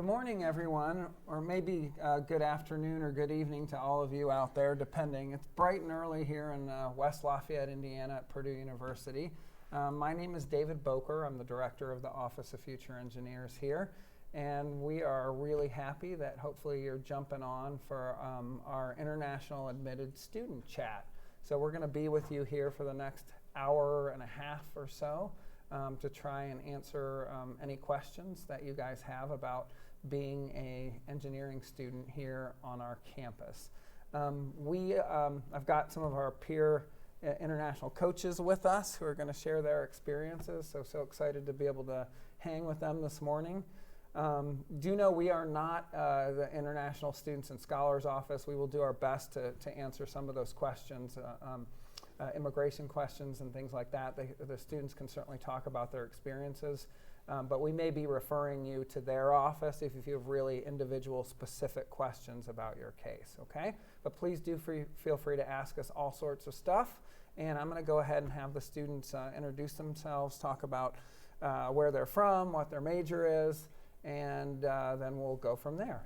Good morning, everyone, or maybe good afternoon or good evening to all of you out there, depending. It's bright and early here in West Lafayette, Indiana at Purdue University. My name is David Boker. I'm the director of the Office of Future Engineers here, and we are really happy that hopefully you're jumping on for our International Admitted Student Chat. So we're going to be with you here for the next hour and a half or so to try and answer any questions that you guys have about being an engineering student here on our campus. I've got some of our peer international coaches with us who are going to share their experiences, so excited to be able to hang with them this morning. Do know we are not the International Students and Scholars Office. We will do our best to answer some of those questions, immigration questions and things like that. The students can certainly talk about their experiences. But we may be referring you to their office if you have really individual specific questions about your case, okay? But please do feel free to ask us all sorts of stuff. And I'm going to go ahead and have the students introduce themselves, talk about where they're from, what their major is, and then we'll go from there.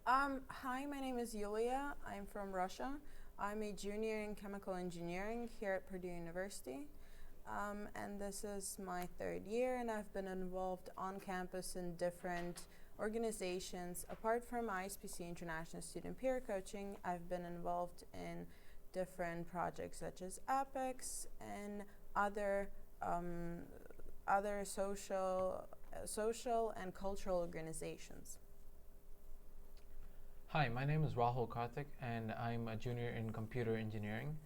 Hi, my name is Yulia. I'm from Russia. I'm a junior in chemical engineering here at Purdue University. And this is my third year, and I've been involved on campus in different organizations. Apart from ISPC International Student Peer Coaching, I've been involved in different projects such as APEX and other social and cultural organizations. Hi, my name is Rahul Karthik, and I'm a junior in computer engineering.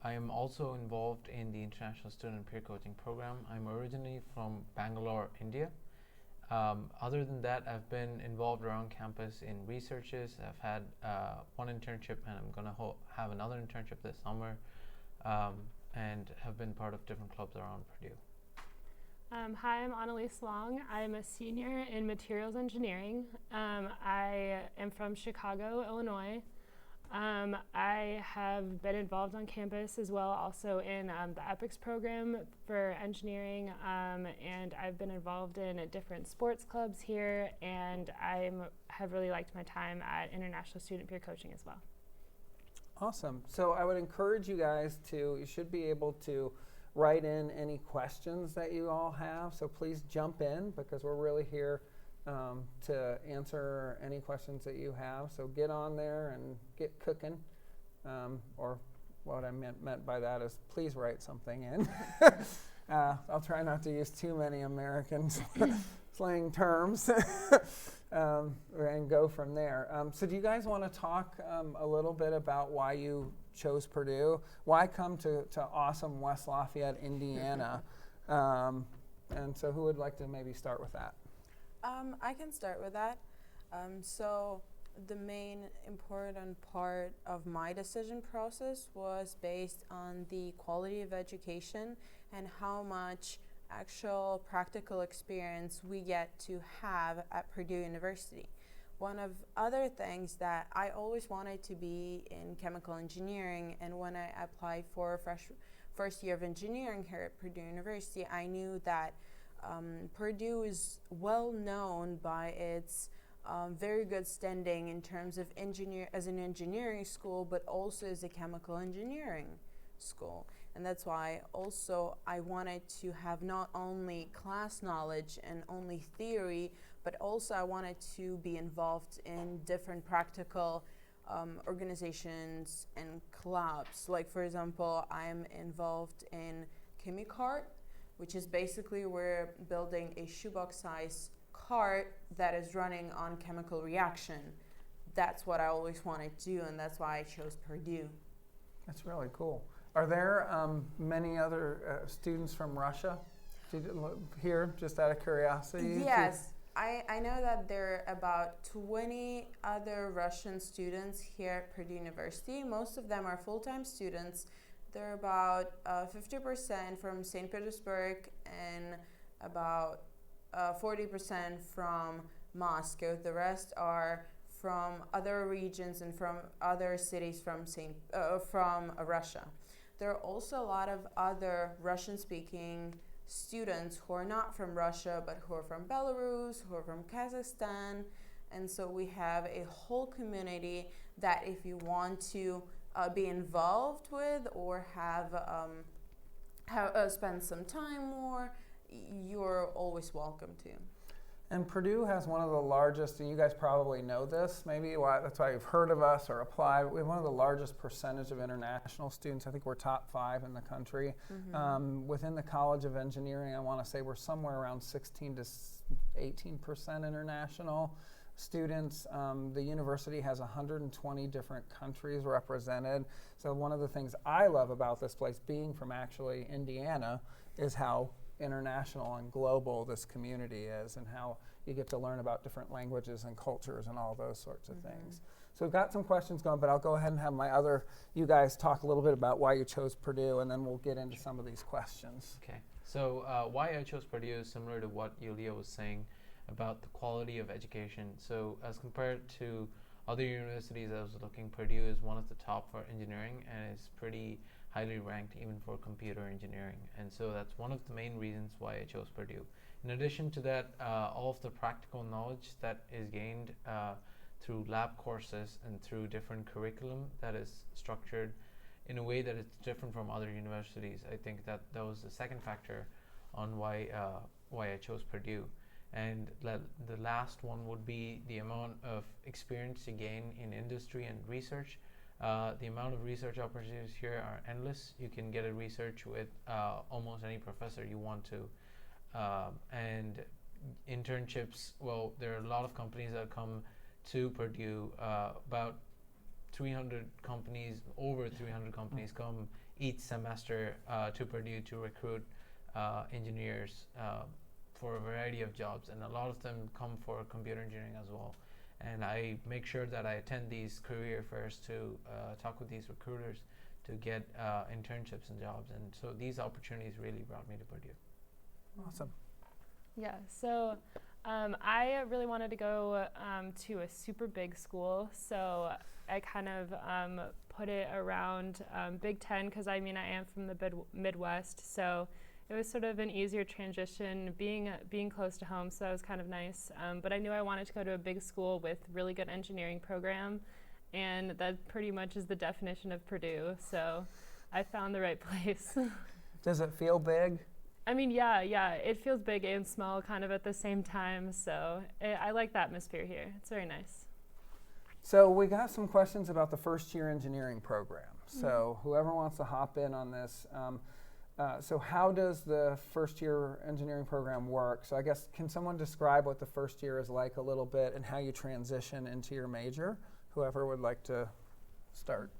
I am also involved in the International Student Peer Coaching Program. I'm originally from Bangalore, India. Other than that, I've been involved around campus in researches. I've had one internship, and I'm going to have another internship this summer, and have been part of different clubs around Purdue. Hi, I'm Annalise Long. I'm a senior in materials engineering. I am from Chicago, Illinois. I have been involved on campus as well, also in the EPICS program for engineering, and I've been involved in different sports clubs here, and I have really liked my time at International Student Peer Coaching as well. Awesome. So I would encourage you guys you should be able to write in any questions that you all have, so please jump in because we're really here to answer any questions that you have. So get on there and get cooking. Or what I meant by that is please write something in. I'll try not to use too many American slang terms and go from there. So do you guys want to talk a little bit about why you chose Purdue? Why come to awesome West Lafayette, Indiana? And so who would like to maybe start with that? I can start with that. So the main important part of my decision process was based on the quality of education and how much actual practical experience we get to have at Purdue University. One of other things that I always wanted to be in chemical engineering, and when I applied for first year of engineering here at Purdue University, I knew that Purdue is well known by its very good standing in terms of as an engineering school, but also as a chemical engineering school. And that's why also I wanted to have not only class knowledge and only theory, but also I wanted to be involved in different practical organizations and clubs. Like, for example, I'm involved in ChemiCart, which is basically we're building a shoebox-size cart that is running on chemical reaction. That's what I always wanted to do, and that's why I chose Purdue. That's really cool. Are there many other students from Russia here, just out of curiosity? Yes. I know that there are about 20 other Russian students here at Purdue University. Most of them are full-time students. They're about 50% from St. Petersburg and about 40% from Moscow. The rest are from other regions and from other cities from Russia. There are also a lot of other Russian-speaking students who are not from Russia, but who are from Belarus, who are from Kazakhstan. And so we have a whole community that if you want to be involved with or spend some time more, you're always welcome to. And Purdue has one of the largest, and you guys probably know this, maybe that's why you've heard of us or applied. We have one of the largest percentage of international students. I think we're top 5 in the country. Within the College of Engineering, I want to say we're somewhere around 16 to 18% international students. The university has 120 different countries represented. So one of the things I love about this place, being from actually Indiana, is how international and global this community is, and how you get to learn about different languages and cultures and all those sorts of things. So we've got some questions going, but I'll go ahead and have you guys talk a little bit about why you chose Purdue, and then we'll get into some of these questions. Okay, so why I chose Purdue is similar to what Yulia was saying about the quality of education. So as compared to other universities I was looking, Purdue is one of the top for engineering, and is pretty highly ranked even for computer engineering. And so that's one of the main reasons why I chose Purdue. In addition to that, all of the practical knowledge that is gained through lab courses and through different curriculum that is structured in a way that it's different from other universities. I think that was the second factor on why I chose Purdue. And the last one would be the amount of experience you gain in industry and research. The amount of research opportunities here are endless. You can get a research with almost any professor you want to. And internships, well, there are a lot of companies that come to Purdue. About 300 companies, over 300 companies come each semester to Purdue to recruit engineers for a variety of jobs, and a lot of them come for computer engineering as well. And I make sure that I attend these career fairs to talk with these recruiters to get internships and jobs. And so these opportunities really brought me to Purdue. Awesome. Yeah, so I really wanted to go to a super big school, so I kind of put it around Big Ten, because I am from the Midwest, so it was sort of an easier transition being close to home, so that was kind of nice. But I knew I wanted to go to a big school with really good engineering program, and that pretty much is the definition of Purdue, so I found the right place. Does it feel big? Yeah, it feels big and small kind of at the same time, so I like the atmosphere here. It's very nice. So we got some questions about the first year engineering program. So whoever wants to hop in on this, so how does the first year engineering program work? So I guess, can someone describe what the first year is like a little bit and how you transition into your major? Whoever would like to start.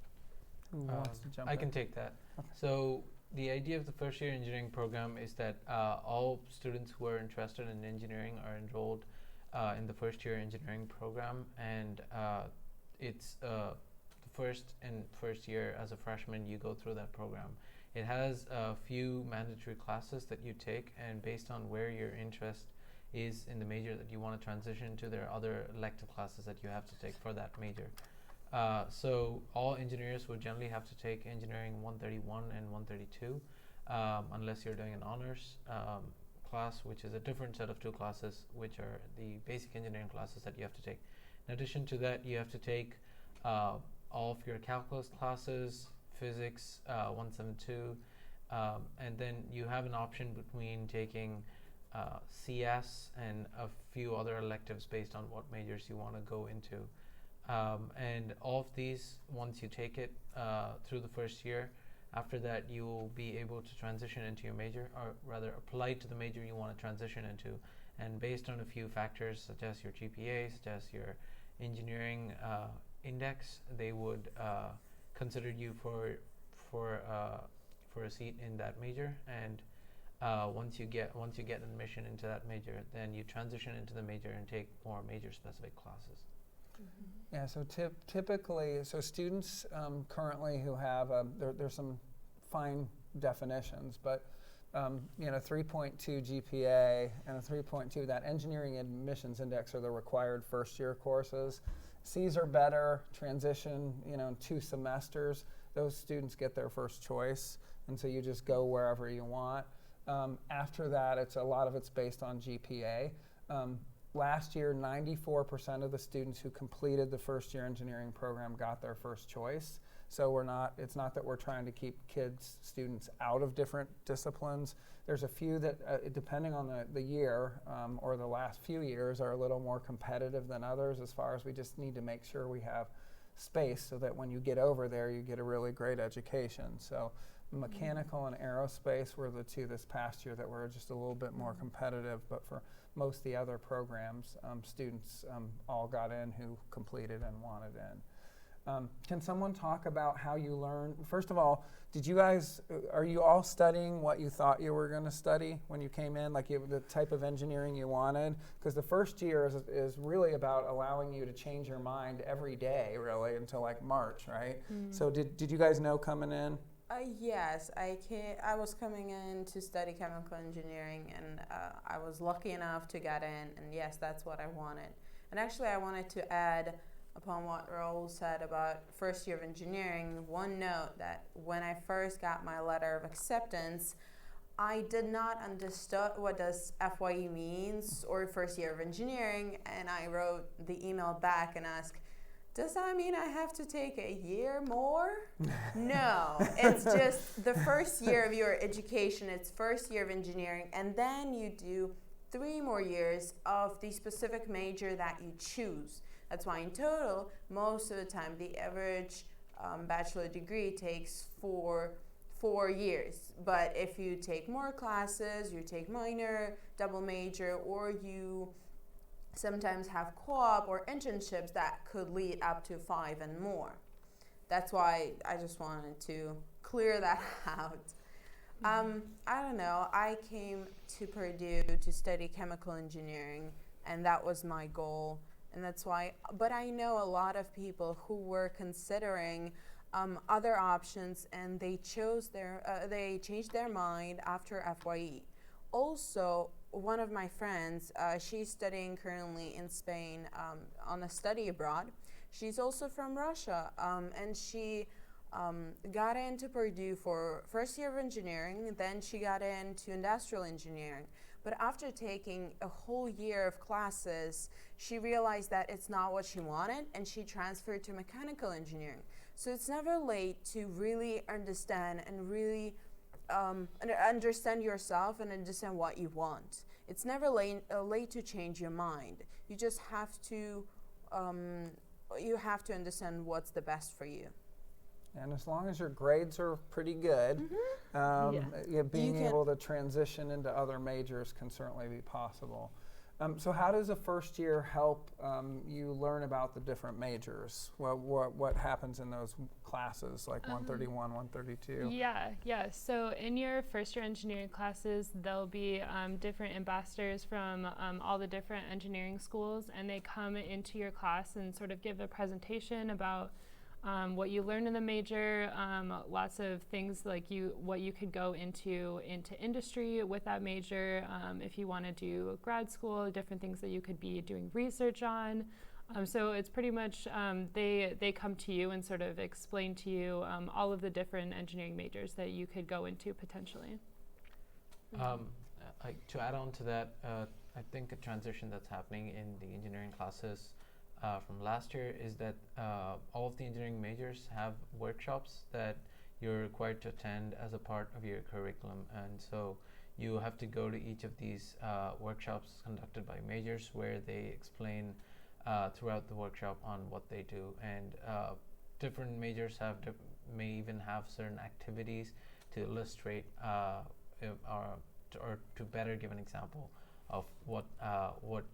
Who wants to jump in? I can take that. Okay. So the idea of the first year engineering program is that all students who are interested in engineering are enrolled in the first year engineering program, and it's the first year as a freshman you go through that program. It has a few mandatory classes that you take, and based on where your interest is in the major that you want to transition to, there are other elective classes that you have to take for that major. So all engineers would generally have to take engineering 131 and 132, unless you're doing an honors class, which is a different set of 2 classes, which are the basic engineering classes that you have to take. In addition to that, you have to take all of your calculus classes, physics 172, and then you have an option between taking CS and a few other electives based on what majors you want to go into. And all of these, once you take it through the first year, after that you will be able to transition into your major, or rather apply to the major you want to transition into. And based on a few factors such as your GPA, such as your engineering index, they would consider you for a seat in that major. And once you get admission into that major, then you transition into the major and take more major specific classes. Yeah, so typically, so students currently who have, there's some fine definitions, but 3.2 GPA and a 3.2, that engineering admissions index are the required first year courses. C's are better, transition, in 2 semesters, those students get their first choice, and so you just go wherever you want. After that, a lot of it's based on GPA. Last year, 94% of the students who completed the first year engineering program got their first choice. So it's not that we're trying to keep students out of different disciplines. There's a few that, depending on the year or the last few years, are a little more competitive than others, as far as we just need to make sure we have space so that when you get over there, you get a really great education. So mechanical and aerospace were the two this past year that were just a little bit more competitive, but for most of the other programs, students all got in who completed and wanted in. Can someone talk about how you learn? First of all, are you all studying what you thought you were going to study when you came in, like the type of engineering you wanted? Because the first year is really about allowing you to change your mind every day, really, until like March, right? So did you guys know coming in? Yes, I was coming in to study chemical engineering, and I was lucky enough to get in, and yes, that's what I wanted. And actually, I wanted to add upon what Raul said about first year of engineering, one note that when I first got my letter of acceptance, I did not understand what does FYE means or first year of engineering, and I wrote the email back and asked, does that mean I have to take a year more? No, it's just the first year of your education, it's first year of engineering, and then you do 3 more years of the specific major that you choose. That's why in total, most of the time, the average bachelor degree takes 4 years. But if you take more classes, you take minor, double major, or you sometimes have co-op or internships that could lead up to 5 and more. That's why I just wanted to clear that out. I don't know, I came to Purdue to study chemical engineering, and that was my goal. And that's why, but I know a lot of people who were considering other options, and they changed their mind after FYE. Also, one of my friends, she's studying currently in Spain on a study abroad. She's also from Russia, and she got into Purdue for first year of engineering, then she got into industrial engineering. But after taking a whole year of classes, she realized that it's not what she wanted, and she transferred to mechanical engineering. So it's never late to really understand and really understand yourself and understand what you want. It's never late to change your mind. You just have to understand what's the best for you. And as long as your grades are pretty good, being able to transition into other majors can certainly be possible. So how does a first year help you learn about the different majors? What happens in those classes, like 131, 132? Yeah. So in your first year engineering classes, there'll be different ambassadors from all the different engineering schools, and they come into your class and sort of give a presentation about what you learned in the major, lots of things like what you could go into industry with that major, if you want to do grad school, different things that you could be doing research on. So it's pretty much they come to you and sort of explain to you all of the different engineering majors that you could go into potentially. To add on to that, I think a transition that's happening in the engineering classes from last year is that all of the engineering majors have workshops that you're required to attend as a part of your curriculum, and so you have to go to each of these workshops conducted by majors where they explain throughout the workshop on what they do, and different majors may even have certain activities to illustrate or to better give an example of what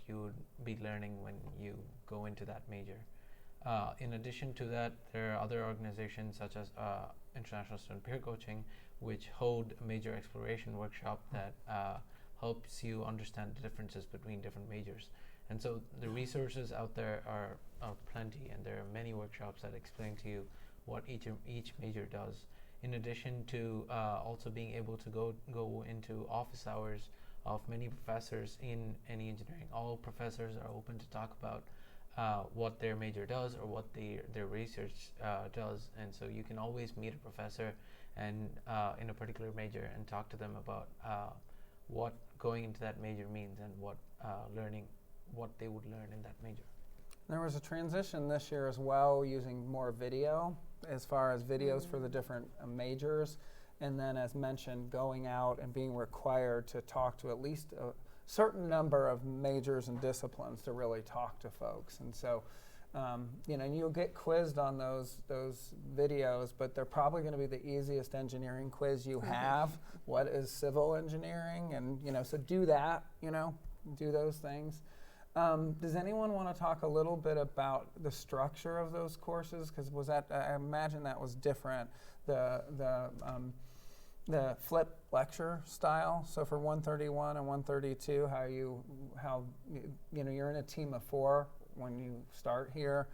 you would be learning when you go into that major. In addition to that, there are other organizations such as International Student Peer Coaching, which hold a major exploration workshop that helps you understand the differences between different majors. And so the resources out there are plenty, and there are many workshops that explain to you what each major does. In addition to also being able to go into office hours of many professors in any engineering. All professors are open to talk about what their major does or what their research does, and so you can always meet a professor and in a particular major, and talk to them about what going into that major means and what they would learn in that major. There was a transition this year as well, using more video as far as videos for the different majors, and then as mentioned, going out and being required to talk to at least a certain number of majors and disciplines to really talk to folks. And so you'll get quizzed on those videos, but they're probably going to be the easiest engineering quiz you have. What is civil engineering? And so do that, do those things. Does anyone want to talk a little bit about the structure of those courses? Because I imagine that was different, the flip lecture style. So for 131 and 132, you're in a team of 4 when you start here.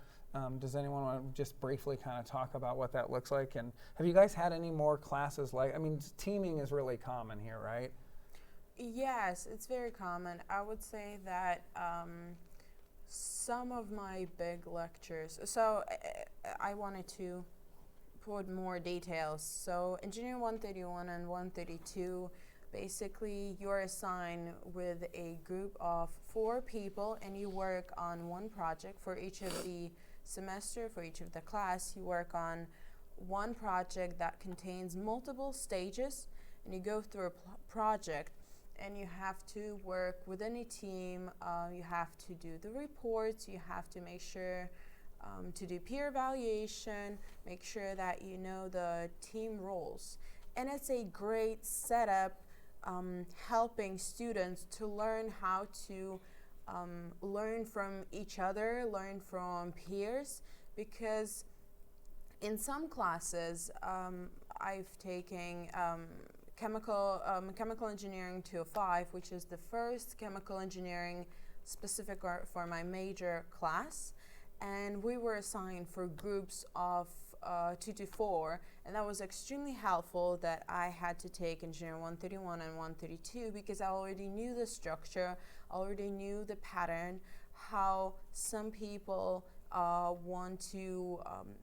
Does anyone want to just briefly kind of talk about what that looks like? And have you guys had any more classes teaming is really common here, right? Yes, it's very common. I would say that some of my big lectures, so I wanted to put more details. So Engineering 131 and 132, basically you're assigned with a group of 4 people and you work on one project for each of the semester, for each of the class. You work on one project that contains multiple stages, and you go through a project, and you have to work within a team. You have to do the reports, you have to make sure to do peer evaluation, make sure that you know the team roles. And it's a great setup helping students to learn how to learn from each other, learn from peers, because in some classes I've taken chemical engineering 205, which is the first chemical engineering specific for my major class, and we were assigned for groups of 2 to 4, and that was extremely helpful that I had to take Engineering 131 and 132 because I already knew the structure, already knew the pattern, how some people want to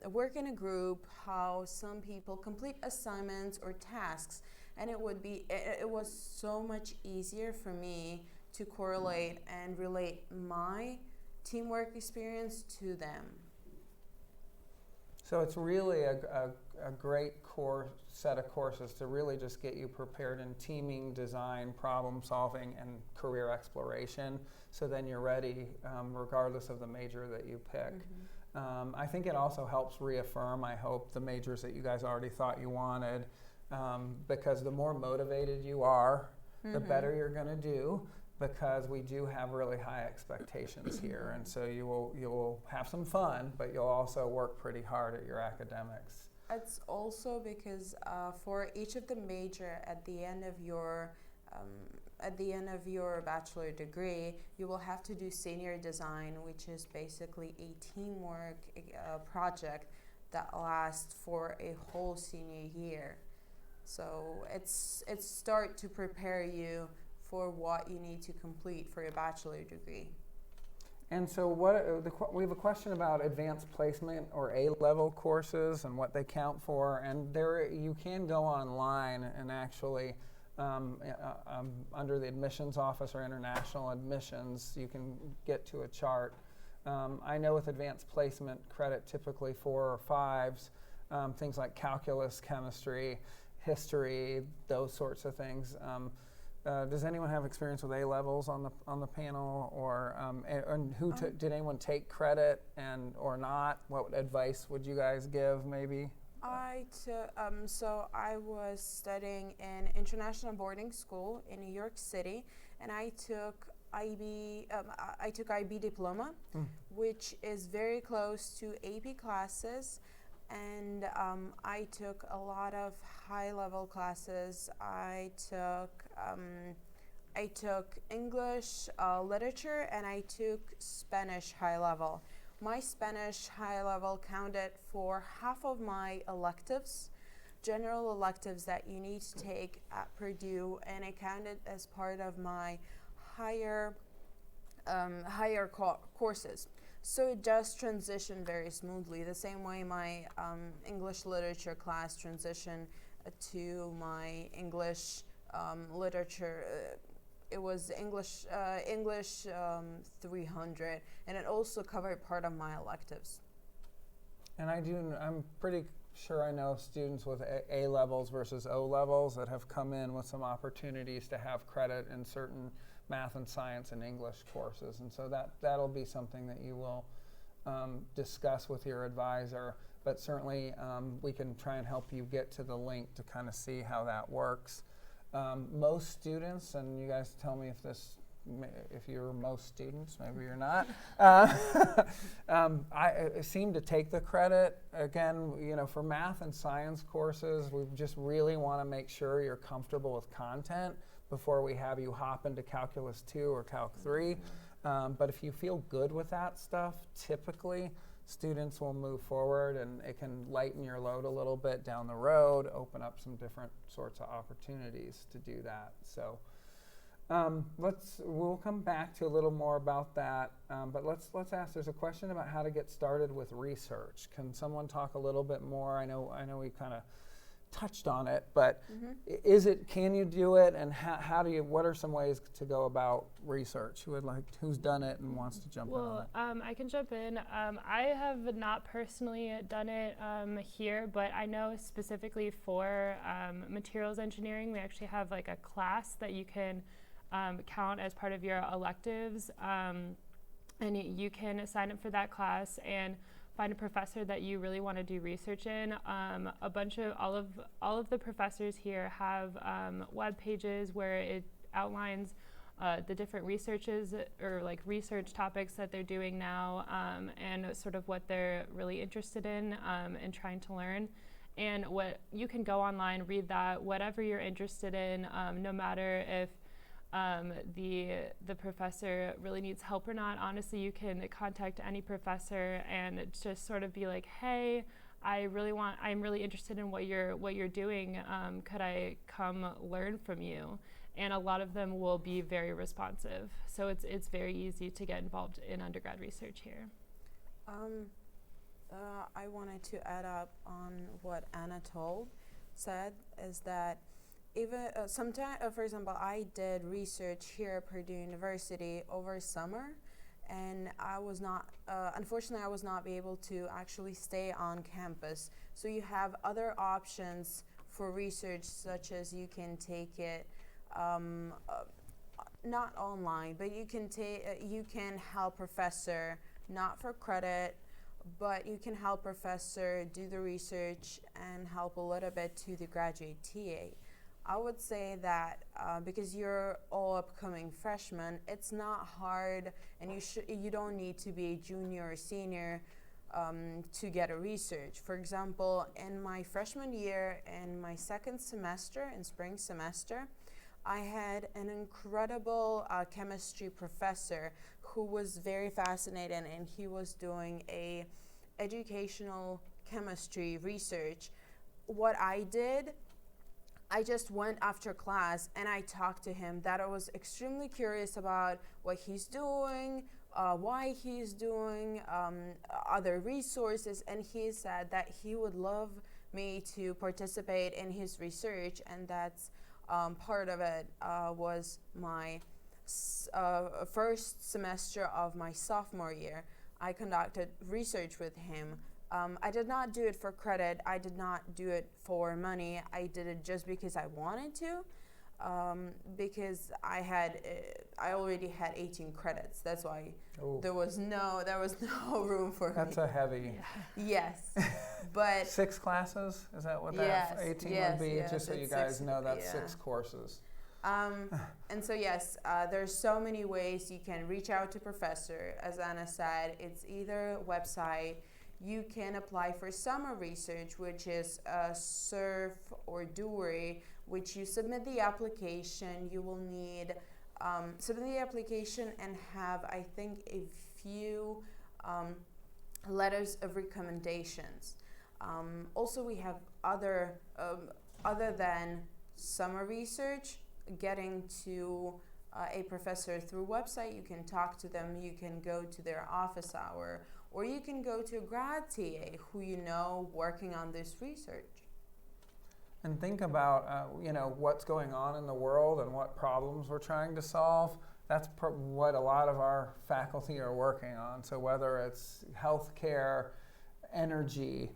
work in a group, how some people complete assignments or tasks, and it was so much easier for me to correlate and relate my teamwork experience to them. So it's really a great set of courses to really just get you prepared in teaming, design, problem solving, and career exploration. So then you're ready regardless of the major that you pick. Mm-hmm. I think it also helps reaffirm, I hope, the majors that you guys already thought you wanted, because the more motivated you are, the better you're going to do, because we do have really high expectations here. And so you will have some fun, but you'll also work pretty hard at your academics. It's also because for each of the major at the end of your bachelor degree, you will have to do senior design, which is basically a teamwork project that lasts for a whole senior year. So it's start to prepare you for what you need to complete for your bachelor degree. And so we have a question about advanced placement or A-level courses and what they count for. And there you can go online and actually, under the admissions office or international admissions, you can get to a chart. I know with advanced placement credit, typically 4 or 5s, things like calculus, chemistry, history, those sorts of things. Does anyone have experience with A-levels on the panel, or and did anyone take credit or not? What advice would you guys give, maybe? So I was studying in international boarding school in New York City, and I took IB diploma, which is very close to AP classes. And I took a lot of high-level classes. I took English literature, and I took Spanish high-level. My Spanish high-level counted for half of my electives, general electives that you need to take at Purdue, and it counted as part of my higher courses. So it does transition very smoothly, the same way my English literature class transitioned to my English literature. It was English 300, and it also covered part of my electives. And I'm pretty sure I know students with A levels versus O levels that have come in with some opportunities to have credit in certain math and science and English courses. And so that'll be something that you will discuss with your advisor. But certainly we can try and help you get to the link to kind of see how that works. Most students, and you guys tell me if you're most students, maybe you're not, I seem to take the credit. Again, for math and science courses, we just really want to make sure you're comfortable with content before we have you hop into Calculus 2 or Calc 3. But if you feel good with that stuff, typically students will move forward, and it can lighten your load a little bit down the road, open up some different sorts of opportunities to do that. So we'll come back to a little more about that, but let's ask, there's a question about how to get started with research. Can someone talk a little bit more? I know we kind of touched on it, but can you do it, and what are some ways to go about research? Who's done it and wants to jump in on it? I can jump in. I have not personally done it here, but I know specifically for materials engineering, we actually have like a class that you can count as part of your electives, and you can sign up for that class and find a professor that you really want to do research in. All of the professors here have web pages where it outlines the different researches or like research topics that they're doing now, and sort of what they're really interested in and trying to learn. And what you can go online, read that, whatever you're interested in, no matter if the professor really needs help or not. Honestly, you can contact any professor and just sort of be like, hey, I'm really interested in what you're doing. Could I come learn from you? And a lot of them will be very responsive. So it's very easy to get involved in undergrad research here. I wanted to add up on what Anatole said, is that even sometimes, for example, I did research here at Purdue University over summer, and I was not, unfortunately, I was not able to actually stay on campus. So you have other options for research, such as you can take it not online, but you can help professor, not for credit, but you can help professor do the research and help a little bit to the graduate TA. I would say that because you're all upcoming freshmen, it's not hard, and you don't need to be a junior or senior to get a research. For example, in my freshman year, in my second semester, in spring semester, I had an incredible chemistry professor who was very fascinated, and he was doing a educational chemistry research. What I did, I just went after class and I talked to him, that I was extremely curious about what he's doing, why he's doing, other resources, and he said that he would love me to participate in his research, and that's part of it was my first semester of my sophomore year. I conducted research with him. I did not do it for credit. I did not do it for money. I did it just because I wanted to, because I already had 18 credits. That's why there was no room for That's me. a heavy. Yes, but 6 classes? Is that what yes, that 18 yes, would be? yes, Just so you it's guys 6, know, that's yeah. 6 courses. And so yes, there's so many ways you can reach out to professor. As Anna said, it's either website. You can apply for summer research, which is SURF or DURE, which you submit the application. You will need submit the application and have, I think, a few letters of recommendations. Also, we have other than summer research, getting to a professor through website. You can talk to them. You can go to their office hour. Or you can go to a grad TA who you know working on this research. and think about what's going on in the world and what problems we're trying to solve. That's what a lot of our faculty are working on. So whether it's healthcare, energy,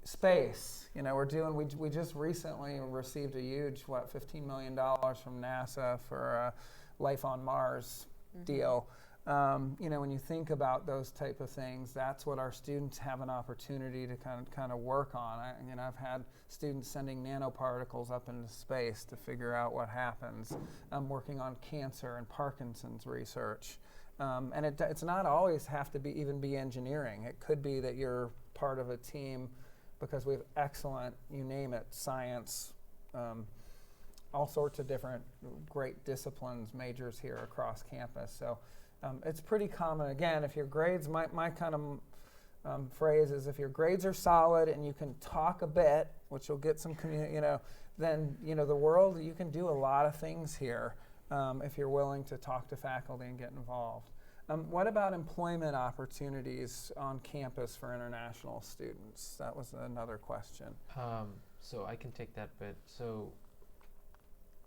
space, we just recently received a huge, $15 million from NASA for a Life on Mars deal. When you think about those type of things, that's what our students have an opportunity to kind of work on. I've had students sending nanoparticles up into space to figure out what happens. I'm working on cancer and Parkinson's research. And it's not always have to be engineering. It could be that you're part of a team because we have excellent, you name it, science, all sorts of different great disciplines, majors here across campus. So it's pretty common. Again, if your grades, my kind of phrase is if your grades are solid and you can talk a bit, which you'll get some then the world, you can do a lot of things here if you're willing to talk to faculty and get involved. What about employment opportunities on campus for international students? That was another question. So I can take that bit. So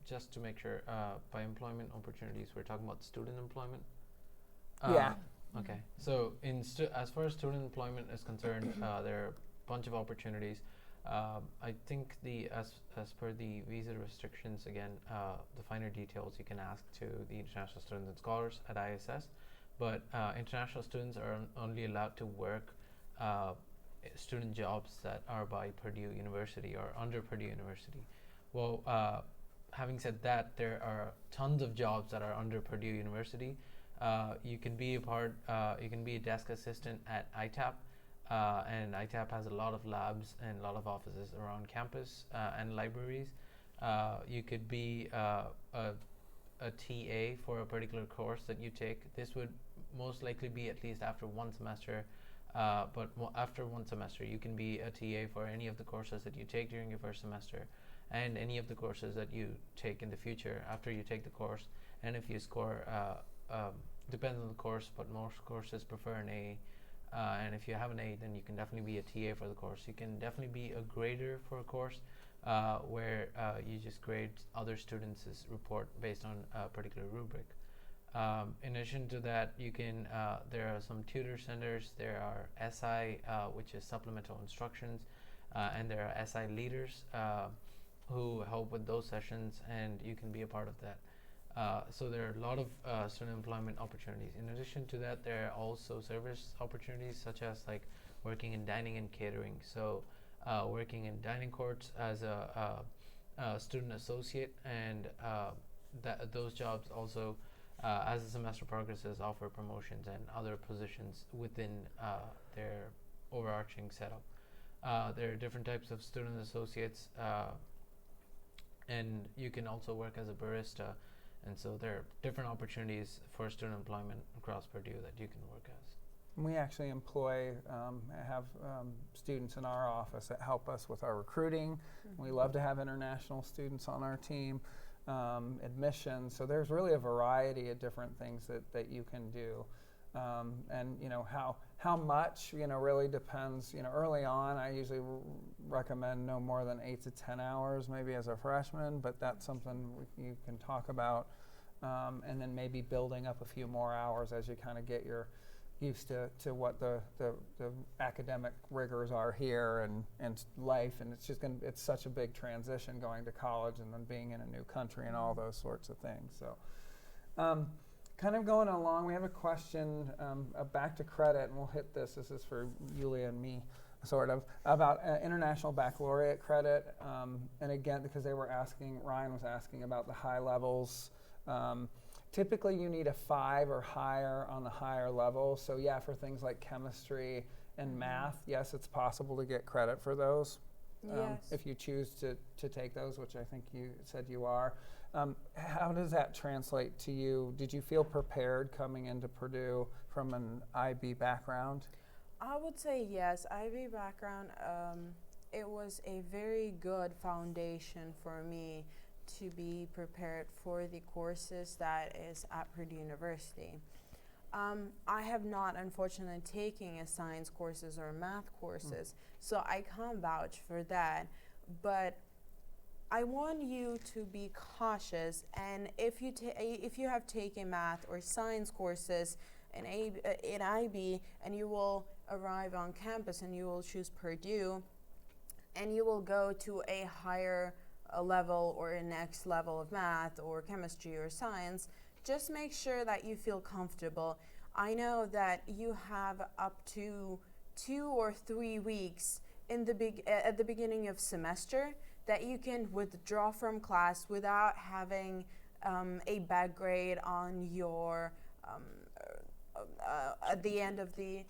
just to make sure, by employment opportunities, we're talking about student employment? Yeah. Okay. So as far as student employment is concerned, there are a bunch of opportunities. I think as per the visa restrictions, again, the finer details you can ask to the international students and scholars at ISS. But international students are only allowed to work student jobs that are by Purdue University or under Purdue University. Well, having said that, there are tons of jobs that are under Purdue University. You can be a desk assistant at ITAP, and ITAP has a lot of labs and a lot of offices around campus and libraries. You could be a TA for a particular course that you take. This would most likely be at least after one semester, but after one semester you can be a TA for any of the courses that you take during your first semester and any of the courses that you take in the future after you take the course. And if you score, depends on the course, but most courses prefer an A, and if you have an A, then you can definitely be a TA for the course. You can definitely be a grader for a course where you just grade other students' report based on a particular rubric. In addition to that, you can there are some tutor centers. There are SI, which is supplemental instructions, and there are SI leaders who help with those sessions, and you can be a part of that. So there are a lot of student employment opportunities. In addition to that, there are also service opportunities such as like working in dining and catering. So working in dining courts as a student associate, and those jobs also, as the semester progresses, offer promotions and other positions within their overarching setup. There are different types of student associates, and you can also work as a barista. And so there are different opportunities for student employment across Purdue that you can work as. We actually have students in our office that help us with our recruiting. We love to have international students on our team, admissions. So there's really a variety of different things that you can do. And how much really depends. Early on, I usually recommend no more than 8 to 10 hours, maybe as a freshman. But that's something you can talk about, and then maybe building up a few more hours as you kind of get used to what the academic rigors are here and life. And it's such a big transition going to college and then being in a new country and all those sorts of things. So. Kind of going along, we have a question back to credit, and we'll hit this. This is for Yulia and me, sort of, about international baccalaureate credit. And again, because Ryan was asking about the high levels. Typically, you need a 5 or higher on the higher level. So yeah, for things like chemistry and math, yes, it's possible to get credit for those. Yes. If you choose to take those, which I think you said you are. How does that translate to you? Did you feel prepared coming into Purdue from an IB background? I would say yes. IB background, it was a very good foundation for me to be prepared for the courses that is at Purdue University. I have not, unfortunately, taken a science courses or math courses, so I can't vouch for that. But I want you to be cautious, and if you have taken math or science courses in IB, and you will arrive on campus and you will choose Purdue, and you will go to a higher level or a next level of math or chemistry or science, just make sure that you feel comfortable. I know that you have up to 2 or 3 weeks at the beginning of semester that you can withdraw from class without having a bad grade on your at the end of the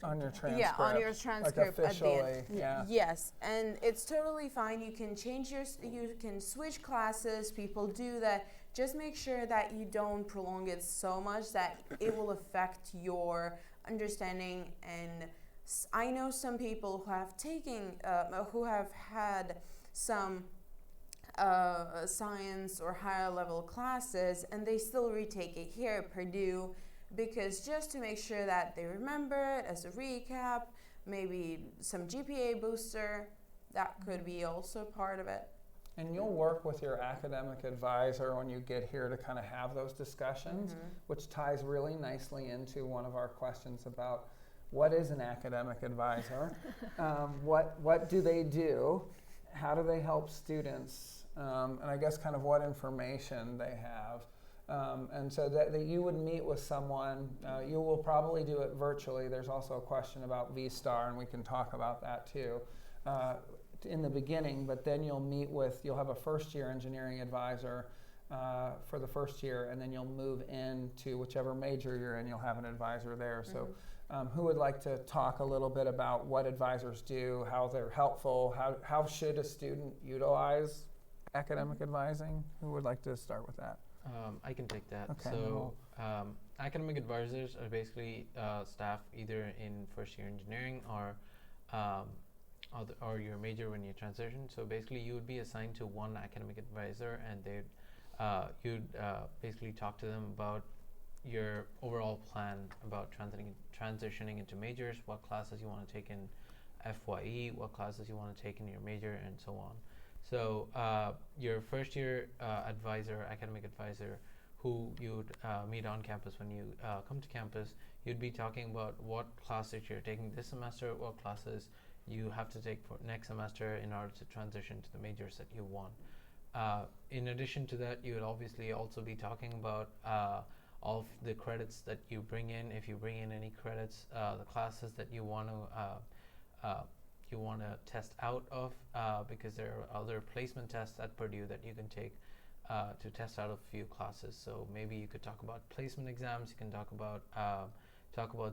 On your transcript. yeah, on your transcript like at the end. yeah. Yes, and it's totally fine. You can you can switch classes. People do that. Just make sure that you don't prolong it so much that it will affect your understanding. And I know some people who have who have had some science or higher level classes, and they still retake it here at Purdue, because just to make sure that they remember it as a recap, maybe some GPA booster, that could be also part of it. And you'll work with your academic advisor when you get here to kind of have those discussions, which ties really nicely into one of our questions about what is an academic advisor, what do they do, how do they help students, and I guess kind of what information they have. And so that you would meet with someone, you will probably do it virtually. There's also a question about V-STAR, and we can talk about that too in the beginning, but then you'll have a first-year engineering advisor for the first year, and then you'll move into whichever major you're in, you'll have an advisor there. So who would like to talk a little bit about what advisors do, how they're helpful, how should a student utilize academic advising? Who would like to start with that? I can take that. Okay. So academic advisors are basically staff either in first year engineering or your major when you transition. So basically you would be assigned to one academic advisor, and you'd basically talk to them about your overall plan about transitioning into majors, what classes you want to take in FYE, what classes you want to take in your major, and so on. So your first year academic advisor, who you'd meet on campus when you come to campus, you'd be talking about what classes you're taking this semester, what classes you have to take for next semester in order to transition to the majors that you want. In addition to that, you would obviously also be talking about all of the credits that you bring in, if you bring in any credits, the classes that you want to test out of, because there are other placement tests at Purdue that you can take to test out a few classes. So maybe you could talk about placement exams. You can talk about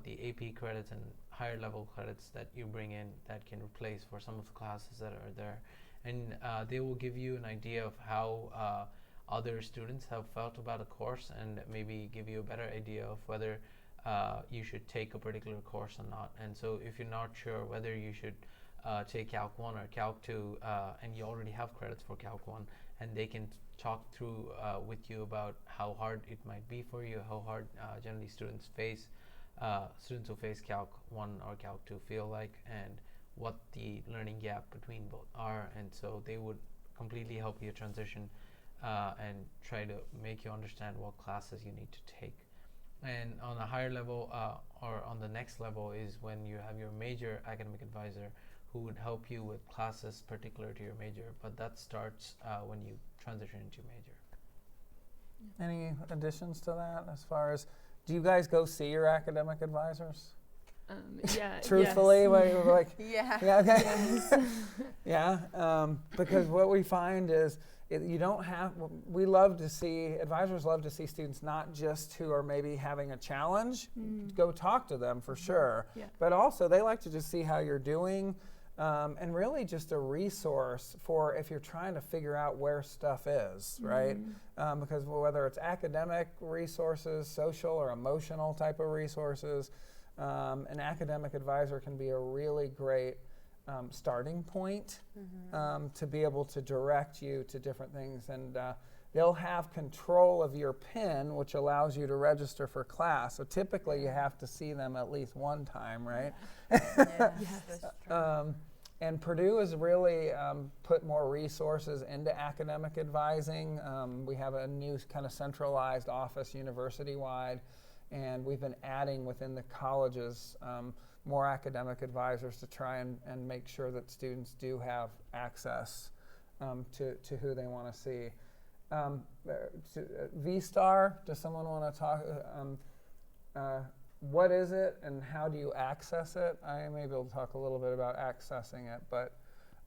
the AP credits and higher level credits that you bring in that can replace for some of the classes that are there. And they will give you an idea of how other students have felt about a course, and maybe give you a better idea of whether you should take a particular course or not. And so if you're not sure whether you should take Calc 1 or Calc 2, and you already have credits for Calc 1, and they can talk through with you about how hard it might be for you, how hard generally students who face Calc 1 or Calc 2 feel like, and what the learning gap between both are. And so they would completely help you transition and try to make you understand what classes you need to take. And on a higher level or on the next level is when you have your major academic advisor, who would help you with classes particular to your major, but that starts when you transition into major. Any additions to that as far as, do you guys go see your academic advisors? Yeah. Truthfully, yes. like, Yeah. yeah, okay. Yes. Yeah, because what we find is advisors love to see students not just who are maybe having a challenge, go talk to them for sure, but also they like to just see how you're doing, and really just a resource for if you're trying to figure out where stuff is, right? Because whether it's academic resources, social or emotional type of resources, an academic advisor can be a really great starting point to be able to direct you to different things. And they'll have control of your PIN, which allows you to register for class. So typically you have to see them at least one time, right? Yes, that's true. And Purdue has really put more resources into academic advising. We have a new kind of centralized office university-wide, and we've been adding within the colleges more academic advisors to try and make sure that students do have access to who they want to see. V-STAR, does someone want to talk? What is it and how do you access it? I may be able to talk a little bit about accessing it, but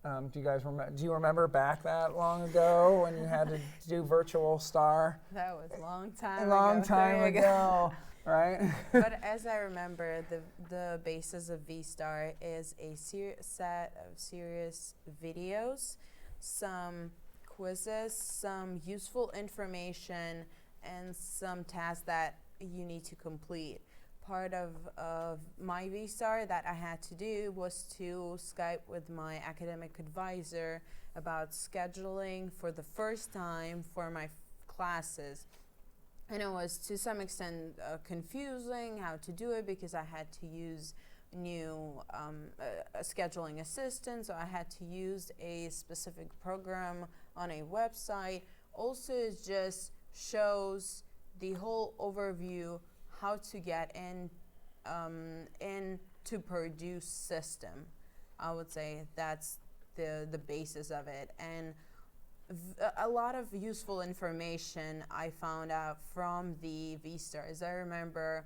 do you guys do you remember back that long ago when you had to do virtual STAR? That was a long time A ago. long time ago, right? But as I remember, the basis of V-STAR is a set of serious videos, some quizzes, some useful information, and some tasks that you need to complete. Part of my V-STAR that I had to do was to Skype with my academic advisor about scheduling for the first time for my classes. And it was to some extent confusing how to do it because I had to use new a scheduling assistant, so I had to use a specific program on a website. Also, it just shows the whole overview how to get into Purdue system. I would say that's the basis of it, and a lot of useful information I found out from the V-STARs. I remember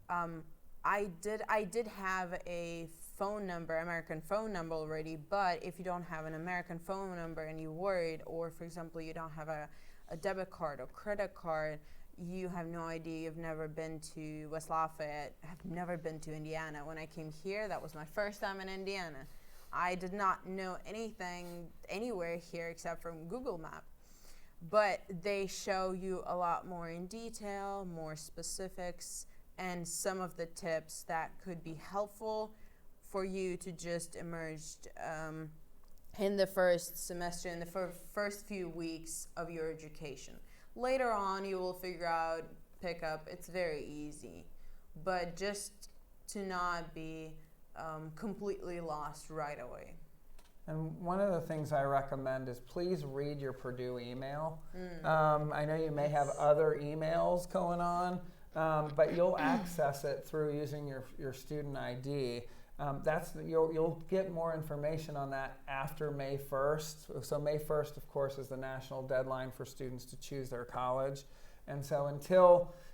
I did have a phone number, American phone number already, but if you don't have an American phone number and you're worried, or for example you don't have a debit card or credit card, you have no idea, you've never been to West Lafayette, have never been to Indiana. When I came here, that was my first time in Indiana. I did not know anything anywhere here except from Google Map. But they show you a lot more in detail, more specifics, and some of the tips that could be helpful for you to just emerge in the first semester, in the first few weeks of your education. Later on, you will figure out, pick up, it's very easy. But just to not be completely lost right away. And one of the things I recommend is please read your Purdue email. I know you may have other emails going on, but you'll access it through using your student ID. You'll get more information on that after May 1st. So May 1st, of course, is the national deadline for students to choose their college. And so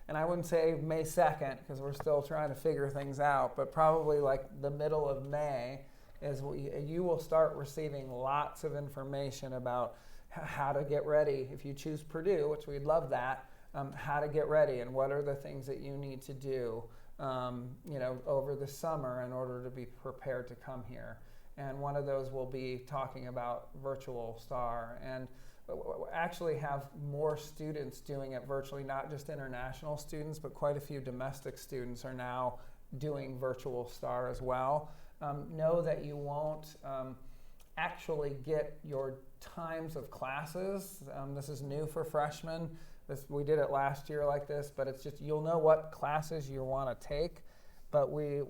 and I wouldn't say May 2nd because we're still trying to figure things out, but probably like the middle of May is you will start receiving lots of information about how to get ready if you choose Purdue, which we'd love that, how to get ready and what are the things that you need to do over the summer in order to be prepared to come here. And one of those will be talking about virtual STAR, and actually have more students doing it virtually, not just international students, but quite a few domestic students are now doing virtual STAR as well. Know that you won't actually get your times of classes. This is new for freshmen. We did it last year like this, but it's just you'll know what classes you want to take. But we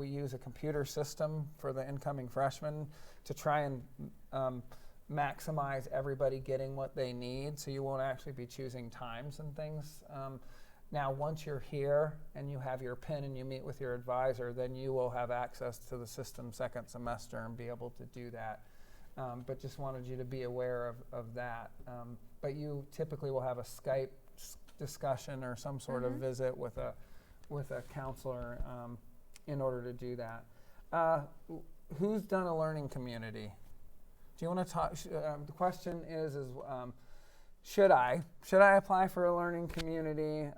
use a computer system for the incoming freshmen to try and maximize everybody getting what they need, so you won't actually be choosing times and things. Now, once you're here and you have your PIN and you meet with your advisor, then you will have access to the system second semester and be able to do that. But just wanted you to be aware of that. But you typically will have a Skype discussion or some sort of visit with a counselor in order to do that. Who's done a learning community? Do you want to talk? The question is should I apply for a learning community?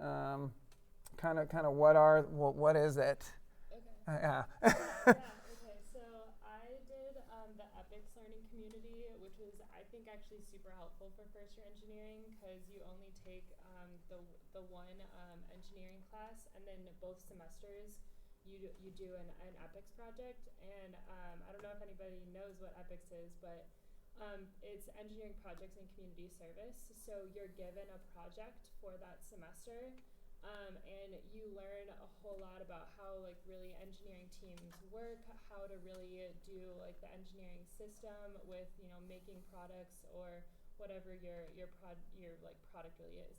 Kind of what is it? Okay. Yeah. Okay. So I did the EPICS learning community, which was I think actually super helpful for first year engineering because you only take the one engineering class, and then both semesters you do an EPICS project. And I don't know if anybody knows what EPICS is, but it's engineering projects and community service. So you're given a project for that semester, and you learn a whole lot about how like really engineering teams work, how to really do like the engineering system with, you know, making products or whatever your like product really is.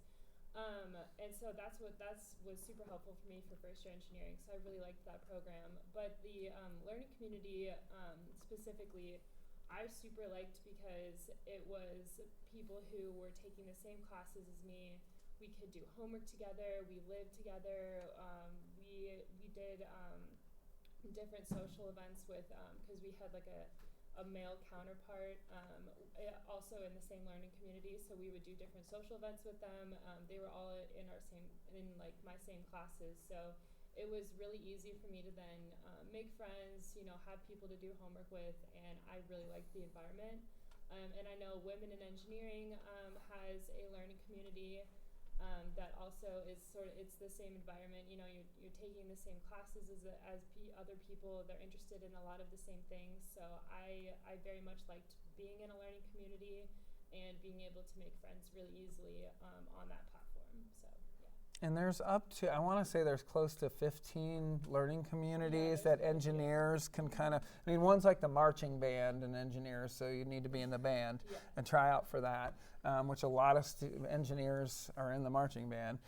And so that's was super helpful for me for first year engineering. So I really liked that program. But the learning community specifically, I super liked because it was people who were taking the same classes as me. We could do homework together. We lived together. We did different social events with because we had like a male counterpart also in the same learning community, so we would do different social events with them. They were all in like my same classes, so it was really easy for me to then make friends, you know, have people to do homework with, and I really liked the environment. And I know Women in Engineering has a learning community that also is it's the same environment. You know, you're taking the same classes as other people. They're interested in a lot of the same things. So I very much liked being in a learning community and being able to make friends really easily on that platform. So yeah. And there's up to, I want to say there's close to 15 learning communities that engineers can kind of, I mean, one's like the marching band in engineers, so you need to be in the band and try out for that, which a lot of engineers are in the marching band.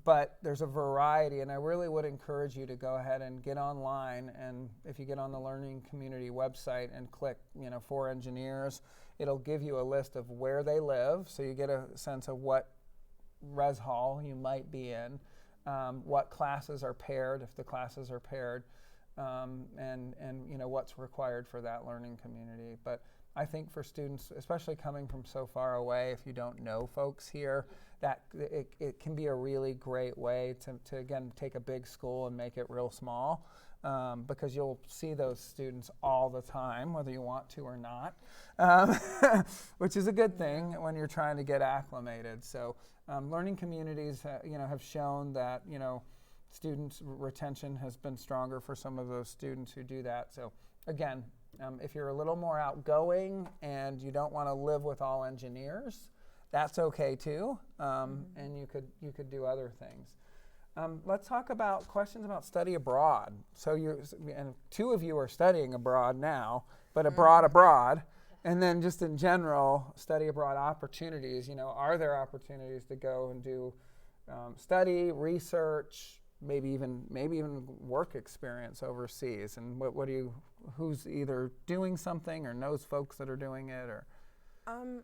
But there's a variety, and I really would encourage you to go ahead and get online, and if you get on the learning community website and click, you know, for engineers, it'll give you a list of where they live, so you get a sense of what res hall you might be in, what classes are paired, if the classes are paired, and you know what's required for that learning community. But I think for students, especially coming from so far away, if you don't know folks here, that it can be a really great way to again take a big school and make it real small, because you'll see those students all the time, whether you want to or not, which is a good thing when you're trying to get acclimated. So learning communities, you know, have shown that, you know, students' retention has been stronger for some of those students who do that. So again, if you're a little more outgoing and you don't want to live with all engineers, that's okay too, and you could do other things. Let's talk about questions about study abroad. So and two of you are studying abroad now, but abroad, and then just in general, study abroad opportunities. You know, are there opportunities to go and do study, research, maybe even work experience overseas? And what do you? Who's either doing something or knows folks that are doing it, or?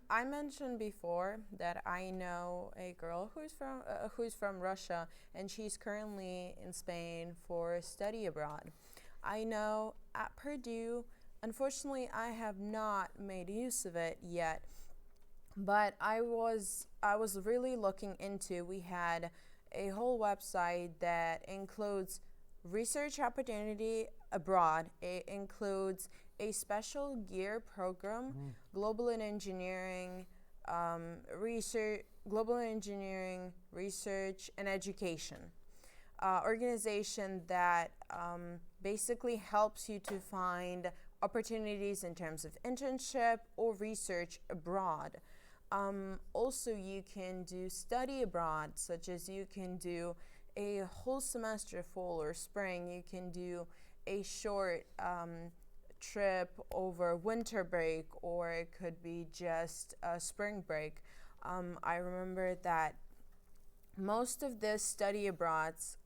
I mentioned before that I know a girl who's from Russia, and she's currently in Spain for study abroad. I know at Purdue, unfortunately, I have not made use of it yet, but I was really looking into. We had a whole website that includes research opportunity abroad. It includes a special GEARE program, Global in Engineering, Research and Education, organization that basically helps you to find opportunities in terms of internship or research abroad. Also, you can do study abroad, such as you can do a whole semester, fall or spring. You can do a short trip over winter break, or it could be just a spring break. I remember that most of this study abroads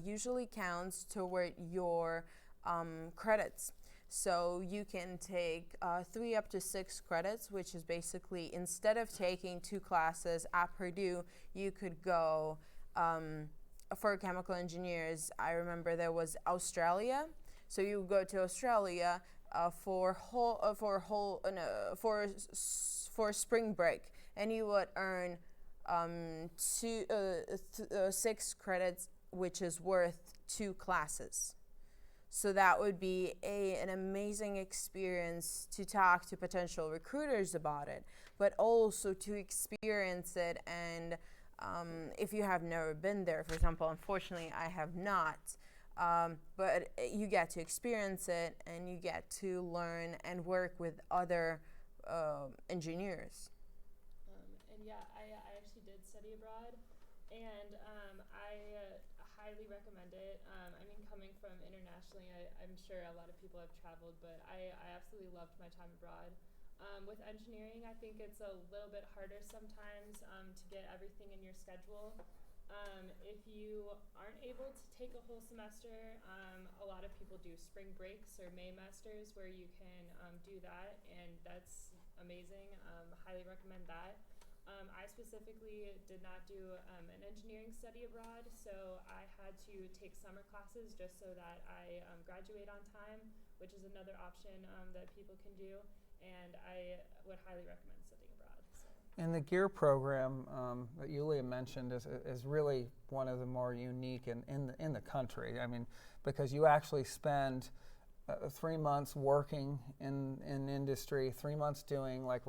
usually counts toward your credits. So you can take 3 up to 6 credits, which is basically, instead of taking 2 classes at Purdue, you could go for chemical engineers. I remember there was Australia. So you go to Australia for spring break, and you would earn 6 credits, which is worth 2 classes. So that would be an amazing experience to talk to potential recruiters about it, but also to experience it. And if you have never been there, for example, unfortunately I have not, but you get to experience it, and you get to learn and work with other engineers. And yeah, I actually did study abroad, and I highly recommend it. I mean, coming from internationally, I'm sure a lot of people have traveled, but I absolutely loved my time abroad. With engineering, I think it's a little bit harder sometimes to get everything in your schedule. If you aren't able to take a whole semester, a lot of people do spring breaks or Maymesters where you can do that, and that's amazing. Highly recommend that. I specifically did not do an engineering study abroad, so I had to take summer classes just so that I graduate on time, which is another option that people can do, and I would highly recommend studying abroad. So. And the GEARE program that Yulia mentioned is really one of the more unique in the country. I mean, because you actually spend 3 months working in industry, 3 months doing like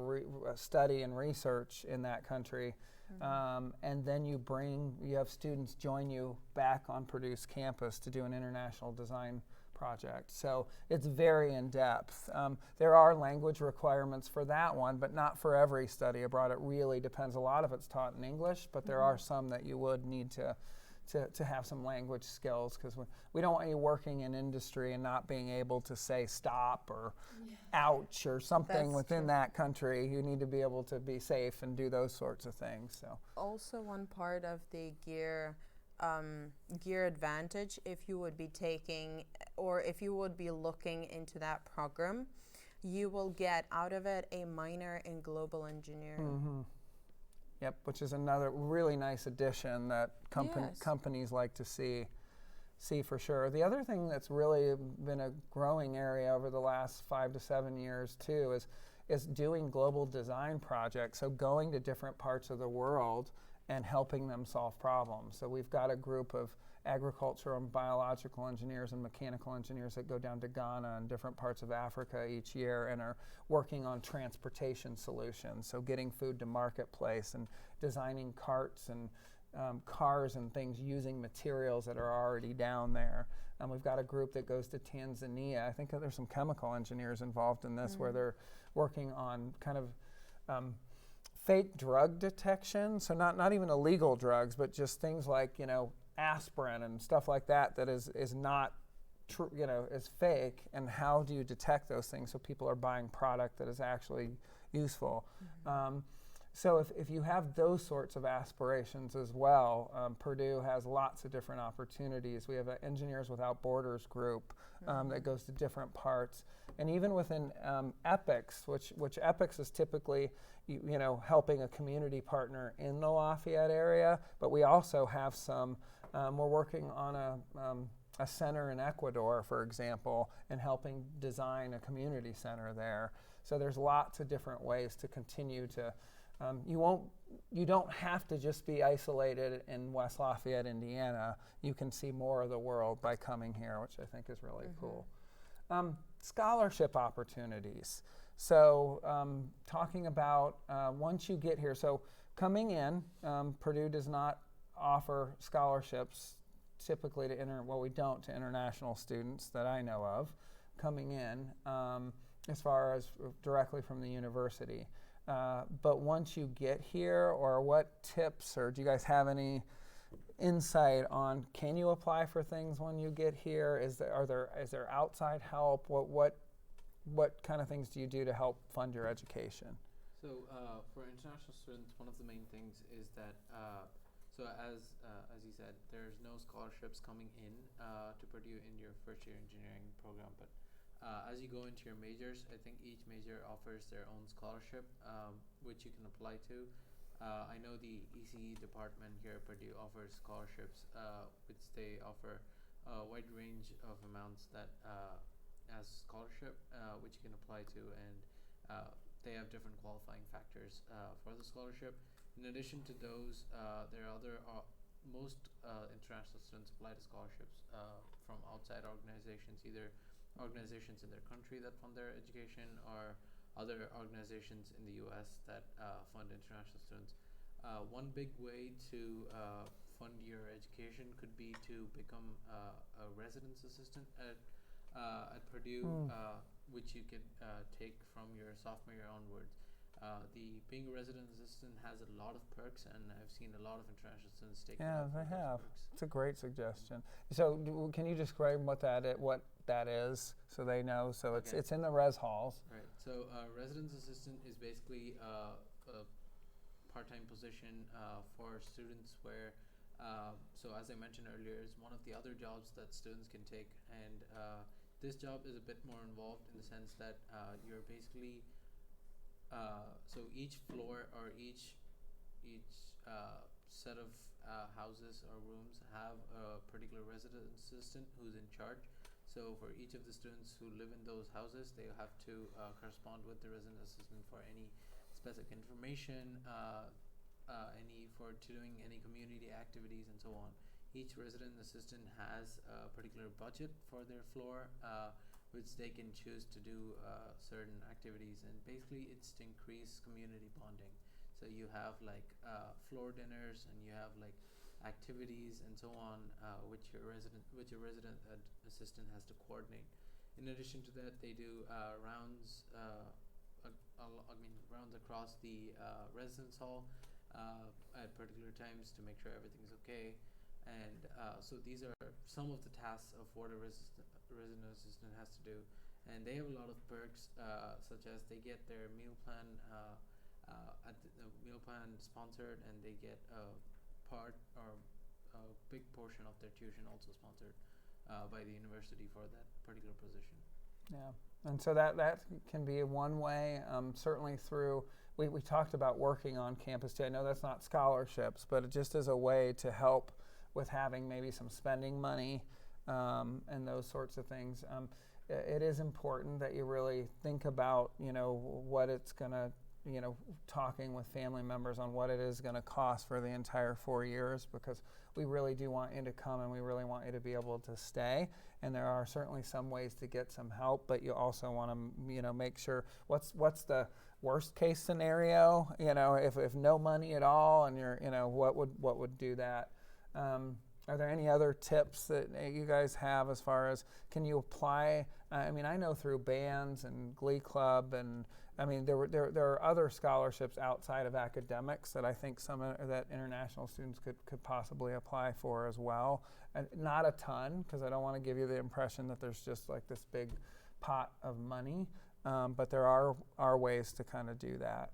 study and research in that country, and then you have students join you back on Purdue's campus to do an international design project. So it's very in depth. There are language requirements for that one, but not for every study abroad. It really depends. A lot of it's taught in English, but there are some that you would need to have some language skills, because we don't want you working in industry and not being able to say stop or ouch or something That's within true. that country. You need to be able to be safe and do those sorts of things. So Also, one part of the GEARE advantage, if you would be taking or if you would be looking into that program, you will get out of it a minor in global engineering. Yep, which is another really nice addition that Yes. companies like to see for sure. The other thing that's really been a growing area over the last 5 to 7 years too is doing global design projects. So going to different parts of the world and helping them solve problems. So we've got a group of agricultural and biological engineers and mechanical engineers that go down to Ghana and different parts of Africa each year and are working on transportation solutions. So getting food to marketplace and designing carts and cars and things using materials that are already down there. We've got a group that goes to Tanzania. I think that there's some chemical engineers involved in this where they're working on kind of fake drug detection. So not even illegal drugs, but just things like, aspirin and stuff like that is not true, is fake, and how do you detect those things so people are buying product that is actually useful. So if you have those sorts of aspirations as well, Purdue has lots of different opportunities. We have an Engineers Without Borders group that goes to different parts. And even within EPICS, which EPICS is typically helping a community partner in the Lafayette area, but we also have some, we're working on a center in Ecuador, for example, and helping design a community center there. So there's lots of different ways to continue to you don't have to just be isolated in West Lafayette, Indiana. You can see more of the world by coming here, which I think is really cool. Scholarship opportunities. So talking about once you get here, so coming in, Purdue does not offer scholarships typically to we don't to international students that I know of coming in as far as directly from the university. But once you get here, or what tips, or do you guys have any insight on, can you apply for things when you get here? Is there outside help? What kind of things do you do to help fund your education? So for international students, one of the main things is that so as you said, there's no scholarships coming in to Purdue in your first year engineering program, but as you go into your majors, I think each major offers their own scholarship, which you can apply to. I know the ECE department here at Purdue offers scholarships, which they offer a wide range of amounts that as scholarship, which you can apply to, and they have different qualifying factors for the scholarship. In addition to those, there are most international students apply to scholarships from outside organizations, either organizations in their country that fund their education or other organizations in the US that fund international students. One big way to fund your education could be to become a residence assistant at Purdue, which you could take from your sophomore year onwards. Being a resident assistant has a lot of perks, and I've seen a lot of international students take Yeah, advantage they of those have. perks. It's a great suggestion. So, can you describe what that is, so they know? So Okay. it's in the res halls. Right. So, residence assistant is basically a part-time position for students where, so as I mentioned earlier, is one of the other jobs that students can take, and this job is a bit more involved in the sense that you're basically, so each floor or each set of houses or rooms have a particular resident assistant who's in charge. So for each of the students who live in those houses, they have to correspond with the resident assistant for any specific information, doing any community activities and so on. Each resident assistant has a particular budget for their floor, which they can choose to do certain activities, and basically it's to increase community bonding. So you have like floor dinners, and you have like activities and so on, which your resident assistant has to coordinate. In addition to that, they do rounds. Rounds across the residence hall at particular times to make sure everything's okay. And so these are some of the tasks of what a resident assistant has to do. And they have a lot of perks, such as they get their meal plan meal plan sponsored, and they get a big portion of their tuition also sponsored by the university for that particular position. Yeah, and so that can be one way. Certainly through, we talked about working on campus too. I know that's not scholarships, but it just is a way to help with having maybe some spending money and those sorts of things. It is important that you really think about, what it's going to, talking with family members on what it is going to cost for the entire 4 years, because we really do want you to come and we really want you to be able to stay. And there are certainly some ways to get some help, but you also want to, make sure what's the worst case scenario, if no money at all, and you're, what would do that. Are there any other tips that you guys have as far as can you apply? I know through bands and Glee Club, and there are other scholarships outside of academics that I think that international students could possibly apply for as well. And not a ton, because I don't want to give you the impression that there's just like this big pot of money, but there are ways to kind of do that.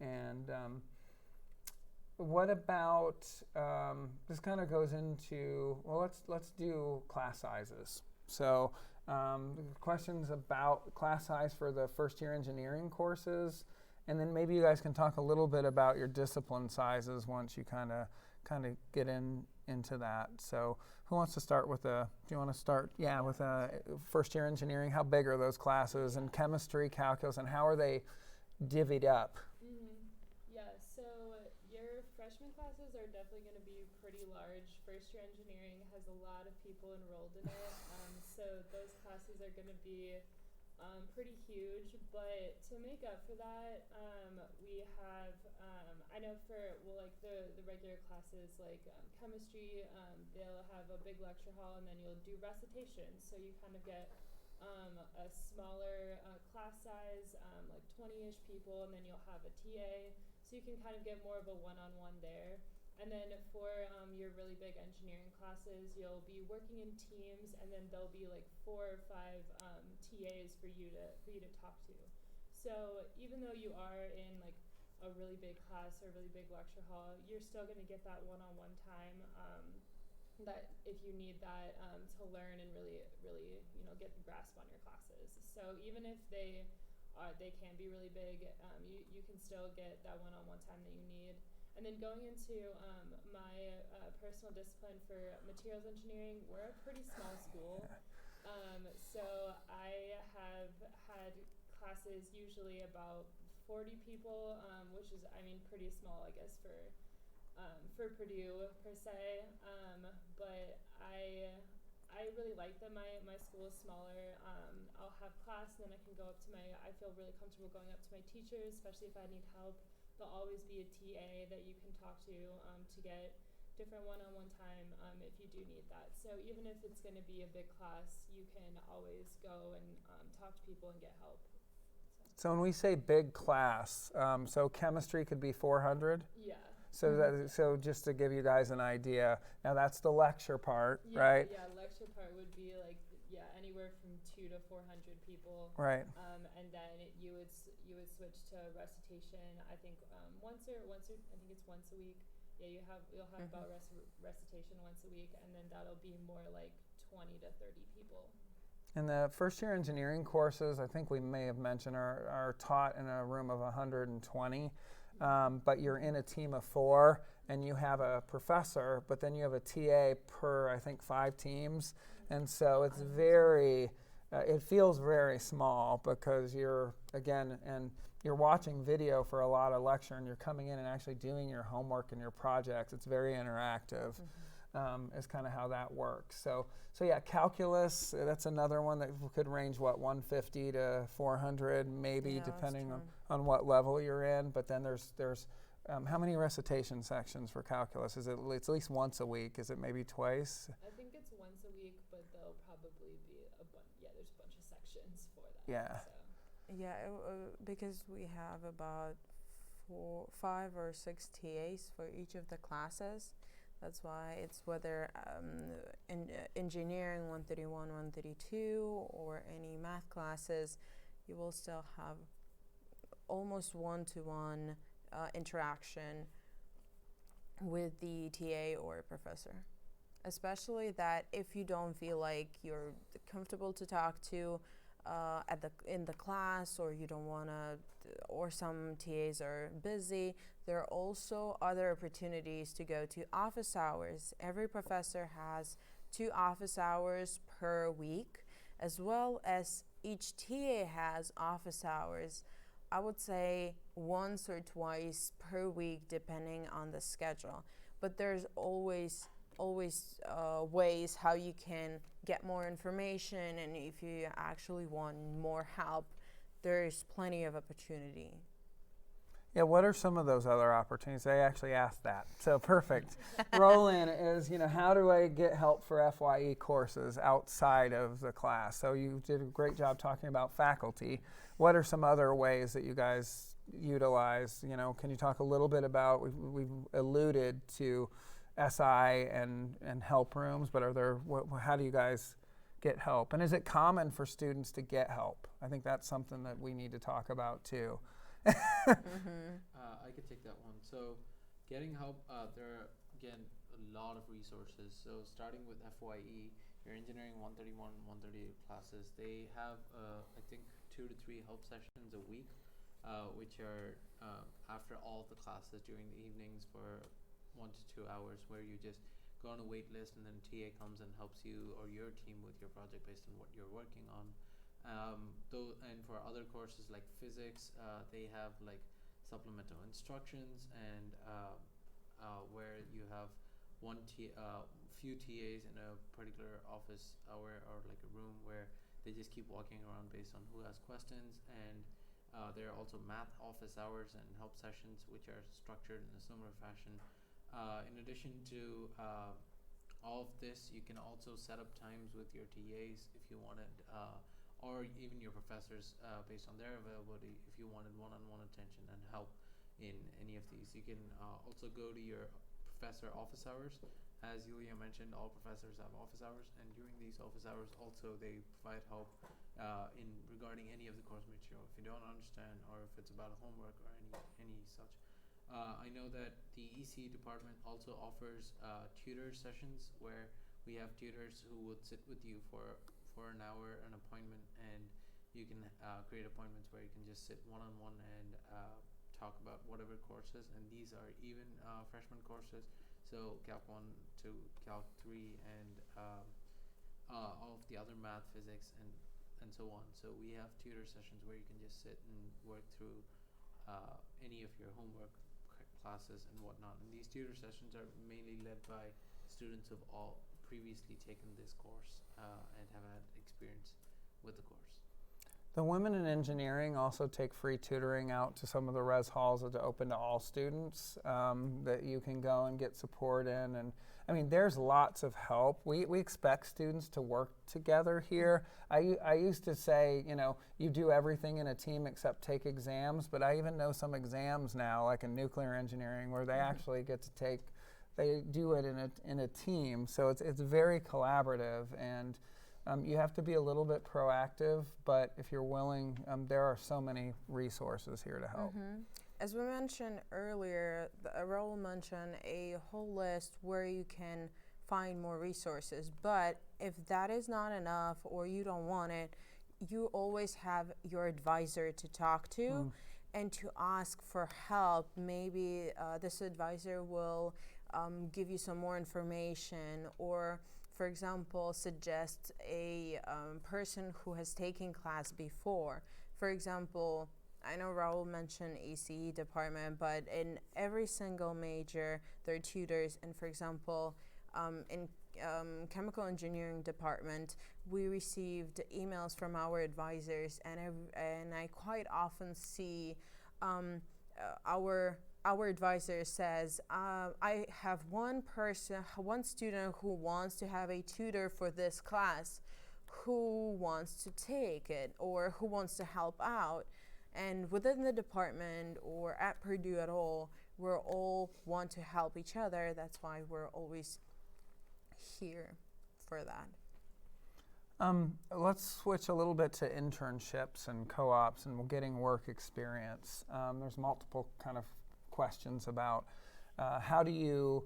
And what about, this kind of goes into, well, let's do class sizes. So questions about class size for the first year engineering courses, and then maybe you guys can talk a little bit about your discipline sizes once you kind of get into that. So who wants to start with do you want to start? Yeah, with first year engineering. How big are those classes, and chemistry, calculus, and how are they divvied up? Yeah, so your freshman classes are definitely going to be pretty large. First year engineering has a lot of people enrolled in it, so those classes are going to be pretty huge. But to make up for that, we have, I know for the regular classes like chemistry, they'll have a big lecture hall, and then you'll do recitations. So you kind of get a smaller class size, like 20-ish people, and then you'll have a TA. So you can kind of get more of a one-on-one there. And then for your really big engineering classes, you'll be working in teams, and then there'll be like 4 or 5 TAs for you to talk to. So even though you are in like a really big class or a really big lecture hall, you're still going to get that one-on-one time that if you need that to learn and really get the grasp on your classes. So even if they can be really big, you can still get that one-on-one time that you need. And then going into my personal discipline for materials engineering, we're a pretty small school. So I have had classes usually about 40 people, which is, pretty small, I guess, for Purdue per se. But I really like that my school is smaller. I'll have class, and then I can go up to I feel really comfortable going up to my teachers, especially if I need help. There'll always be a TA that you can talk to get different one-on-one time if you do need that. So even if it's going to be a big class, you can always go and talk to people and get help. So when we say big class, so chemistry could be 400? Yeah. So so just to give you guys an idea, now that's the lecture part, Yeah, right? yeah, lecture part would be like, anywhere from 200 to 400 people. Right. And then you would switch to recitation. I think once or I think it's once a week. Yeah, you'll have about recitation once a week, and then that'll be more like 20 to 30 people. And the first year engineering courses, I think we may have mentioned, are taught in a room of 120. But you're in a team of 4, and you have a professor, but then you have a TA per, I think, 5 teams. And so it's it feels very small because you're watching video for a lot of lecture, and you're coming in and actually doing your homework and your projects. It's very interactive. Is kind of how that works. So yeah, calculus, that's another one that could range, 150 to 400 maybe, depending on what level you're in. But then there's how many recitation sections for calculus? It's at least once a week? Is it maybe twice? I think it's once a week, but there'll probably be there's a bunch of sections for that. Yeah. So. Yeah, because we have about 5 or 6 TAs for each of the classes. That's why it's whether engineering 131, 132, or any math classes, you will still have almost one-to-one interaction with the TA or professor. Especially that if you don't feel like you're comfortable to talk to in the class, or you don't want to, or some TAs are busy, there are also other opportunities to go to office hours. Every professor has 2 office hours per week, as well as each TA has office hours, I would say once or twice per week, depending on the schedule. But there's always ways how you can get more information, and if you actually want more help, there's plenty of opportunity. Yeah, what are some of those other opportunities? I actually asked that. So perfect. Roll-in is, how do I get help for FYE courses outside of the class? So you did a great job talking about faculty. What are some other ways that you guys utilize? Can you talk a little bit about, we've alluded to SI and help rooms, but how do you guys get help? And is it common for students to get help? I think that's something that we need to talk about too. I could take that one. So getting help, there are, again, a lot of resources. So starting with FYE, your engineering 131, 138 classes, they have, I think, 2 to 3 help sessions a week, which are after all the classes during the evenings for 1 to 2 hours, where you just go on a wait list, and then TA comes and helps you or your team with your project based on what you're working on. And for other courses like physics, they have like supplemental instructions, and where you have few TAs in a particular office hour, or like a room where they just keep walking around based on who has questions. And there are also math office hours and help sessions, which are structured in a similar fashion. In addition to all of this, you can also set up times with your TAs if you wanted, or even your professors based on their availability, if you wanted one-on-one attention and help in any of these. You can also go to your professor office hours. As Yulia mentioned, all professors have office hours, and during these office hours also they provide help in regarding any of the course material if you don't understand, or if it's about homework or any such. I know that the EC department also offers tutor sessions, where we have tutors who would sit with you for an hour, an appointment, and you can create appointments where you can just sit one-on-one and talk about whatever courses. And these are even freshman courses, so Calc 1 to Calc 3, and all of the other math, physics, and so on. So we have tutor sessions where you can just sit and work through any of your homework classes and whatnot. And these tutor sessions are mainly led by students who've all previously taken this course and have had experience with the course. The women in engineering also take free tutoring out to some of the res halls that are open to all students that you can go and get support in. And I mean, there's lots of help. We expect students to work together here. I used to say, you know, you do everything in a team except take exams, but I even know some exams now, like in nuclear engineering, where they actually get to take, they do it in a team. So it's very collaborative, and you have to be a little bit proactive, but if you're willing, there are so many resources here to help. As we mentioned earlier, Raul mentioned a whole list where you can find more resources, but if that is not enough or you don't want it, you always have your advisor to talk to and to ask for help. Maybe this advisor will give you some more information, or for example, suggest a person who has taken class before. For example, I know Raul mentioned ACE department, but in every single major, there are tutors. And for example, in chemical engineering department, we received emails from our advisors, and I quite often see our advisor says, I have one student who wants to have a tutor for this class, who wants to take it or who wants to help out. And within the department or at Purdue at all, we're all want to help each other. That's why we're always here for that. Let's switch a little bit to internships and co-ops and getting work experience. There's multiple kind of questions about how do you,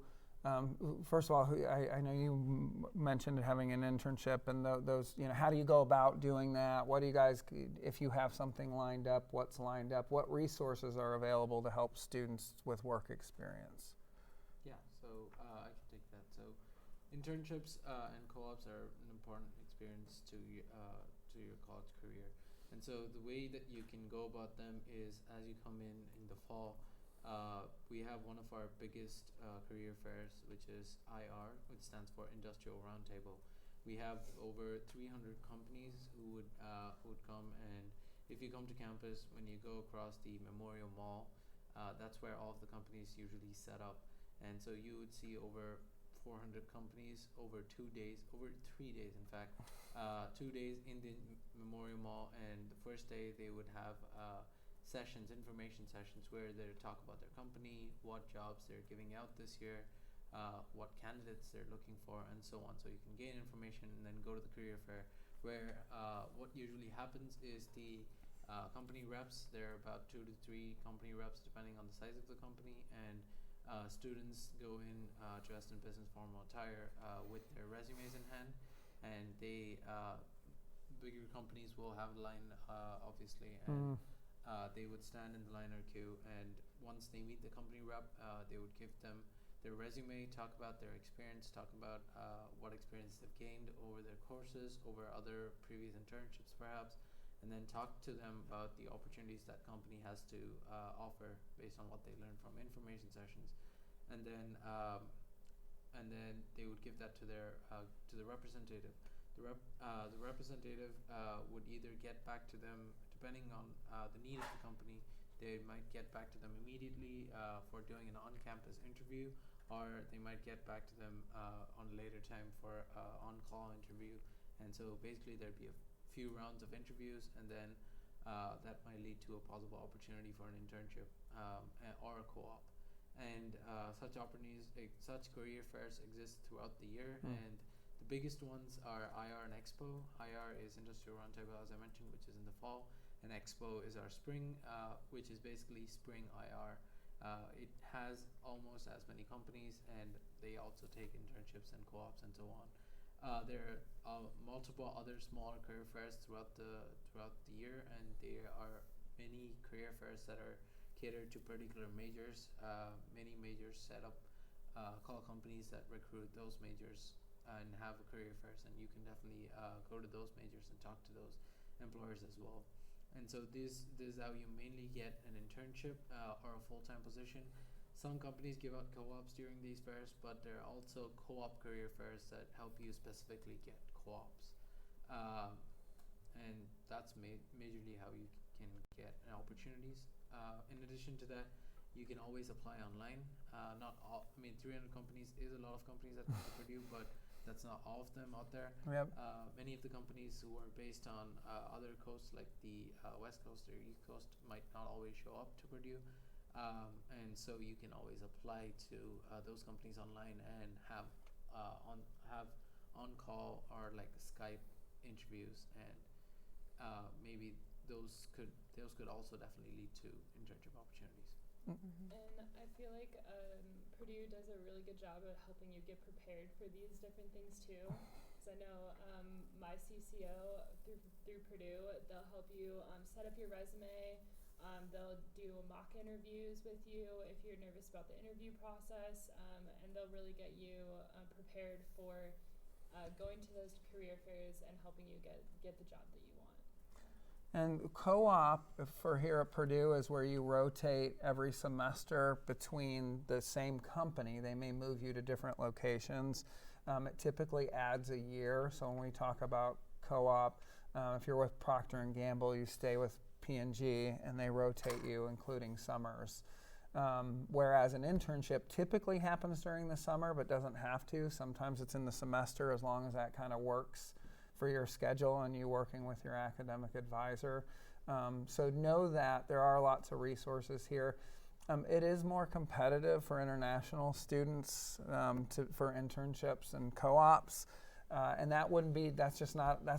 first of all, I know you mentioned having an internship, and those, you know, how do you go about doing that? What do you guys, if you have something lined up, what's lined up? What resources are available to help students with work experience? Yeah, so I can take that. So internships and co-ops are an important experience to your college career. And so the way that you can go about them is, as you come in the fall, we have one of our biggest career fairs, which is IR, which stands for Industrial Roundtable. We have over 300 companies who would come, and if you come to campus, when you go across the Memorial Mall, that's where all of the companies usually set up. And so you would see over 400 companies over 2 days, over 3 days in fact, 2 days in the Memorial Mall. And the first day they would have sessions, information sessions, where they talk about their company, what jobs they're giving out this year, what candidates they're looking for, and so on. So you can gain information and then go to the career fair, where what usually happens is the company reps, there are about 2 to 3 company reps depending on the size of the company, and students go in dressed in business formal attire with their resumes in hand, and they bigger companies will have a line obviously, and they would stand in the line or queue, and once they meet the company rep, they would give them their resume, talk about their experience, talk about what experience they've gained over their courses, over other previous internships perhaps, and then talk to them about the opportunities that company has to offer based on what they learned from information sessions. And then they would give that to their to the representative. The representative would either get back to them depending on the need of the company. They might get back to them immediately for doing an on-campus interview, or they might get back to them on a later time for on-call interview. And so basically there'd be a few rounds of interviews, and then that might lead to a possible opportunity for an internship or a co-op. And such opportunities, such career fairs exist throughout the year, and the biggest ones are IR and Expo. IR is Industrial Roundtable, as I mentioned, which is in the fall, and Expo is our spring, which is basically spring IR. It has almost as many companies, and they also take internships and co-ops and so on. There are multiple other smaller career fairs throughout the year, and there are many career fairs that are catered to particular majors. Many majors set up call companies that recruit those majors and have career fairs, and you can definitely go to those majors and talk to those employers as well. And so this is how you mainly get an internship or a full-time position. Some companies give out co-ops during these fairs, but there are also co-op career fairs that help you specifically get co-ops. and that's majorly how you can get opportunities. In addition to that, you can always apply online. Not all, I mean, 300 companies is a lot of companies that come to Purdue, but that's not all of them out there. Yep. Many of the companies who are based on other coasts, like the West Coast or East Coast, might not always show up to Purdue. And so you can always apply to those companies online and have on-call or like Skype interviews, and maybe those could also definitely lead to internship opportunities. Mm-hmm. And I feel like Purdue does a really good job at helping you get prepared for these different things too. Because I know my CCO through Purdue, they'll help you set up your resume. They'll do mock interviews with you if you're nervous about the interview process, and they'll really get you prepared for going to those career fairs and helping you get the job that you want. And co-op for here at Purdue is where you rotate every semester between the same company. They may move you to different locations. It typically adds a year. So when we talk about co-op, if you're with Procter & Gamble, you stay with P&G, and they rotate you, including summers. Whereas an internship typically happens during the summer, but doesn't have to. Sometimes it's in the semester, as long as that kind of works for your schedule and you working with your academic advisor. So know that there are lots of resources here. It is more competitive for international students for internships and co-ops. And that's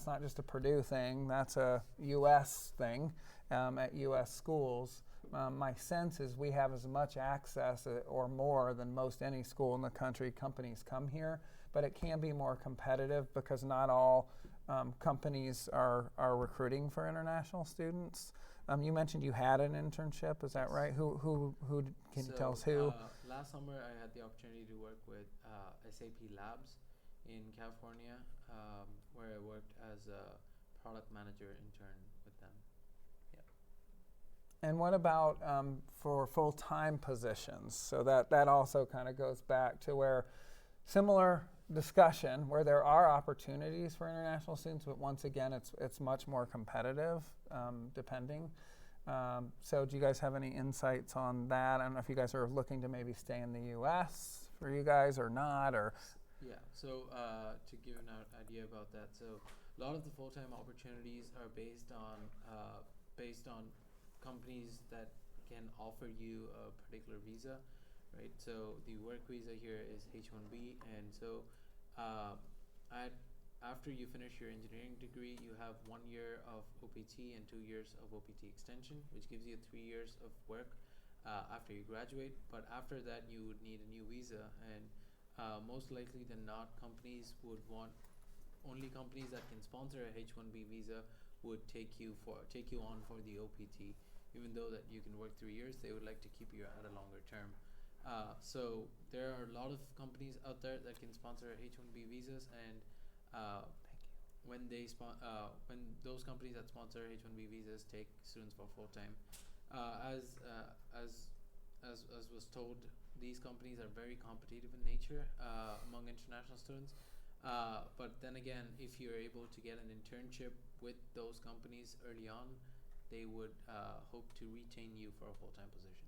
not just a Purdue thing, that's a US thing at US schools. My sense is we have as much access or more than most any school in the country. Companies come here, but it can be more competitive because not all companies are recruiting for international students. You mentioned you had an internship, is that right? Who can you tell us who? Last summer I had the opportunity to work with SAP Labs in California, where I worked as a product manager intern with them. Yeah. And what about for full-time positions? So that also kind of goes back to where similar discussion, where there are opportunities for international students, but once again, it's much more competitive, depending. So do you guys have any insights on that? I don't know if you guys are looking to maybe stay in the U.S. for you guys or not, or. Yeah, so to give an idea about that, so a lot of the full-time opportunities are based on companies that can offer you a particular visa, right? So the work visa here is H-1B, and so after you finish your engineering degree, you have 1 year of OPT and 2 years of OPT extension, which gives you 3 years of work after you graduate. But after that, you would need a new visa, and most likely than not, only companies that can sponsor a H-1B visa would take you on for the OPT. Even though that you can work 3 years, they would like to keep you at a longer term. So there are a lot of companies out there that can sponsor H-1B visas, and when those companies that sponsor H-1B visas take students for full time, as was told, these companies are very competitive in nature among international students. But then again, if you're able to get an internship with those companies early on, they would hope to retain you for a full-time position.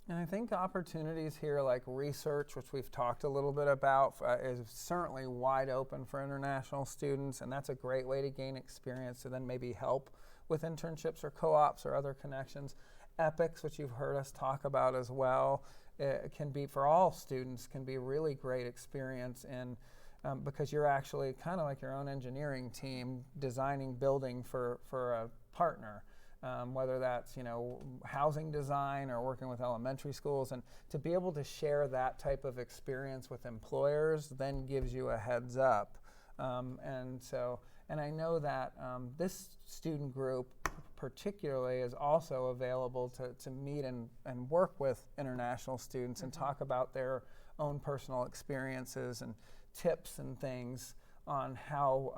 And I think opportunities here like research, which we've talked a little bit about, is certainly wide open for international students, and that's a great way to gain experience to then maybe help with internships or co-ops or other connections. Epics, which you've heard us talk about as well, it can be, for all students, can be a really great experience in because you're actually kind of like your own engineering team designing building for a partner. Whether that's housing design or working with elementary schools, and to be able to share that type of experience with employers then gives you a heads up. And I know that this student group particularly is also available to meet and work with international students and talk about their own personal experiences and tips and things on how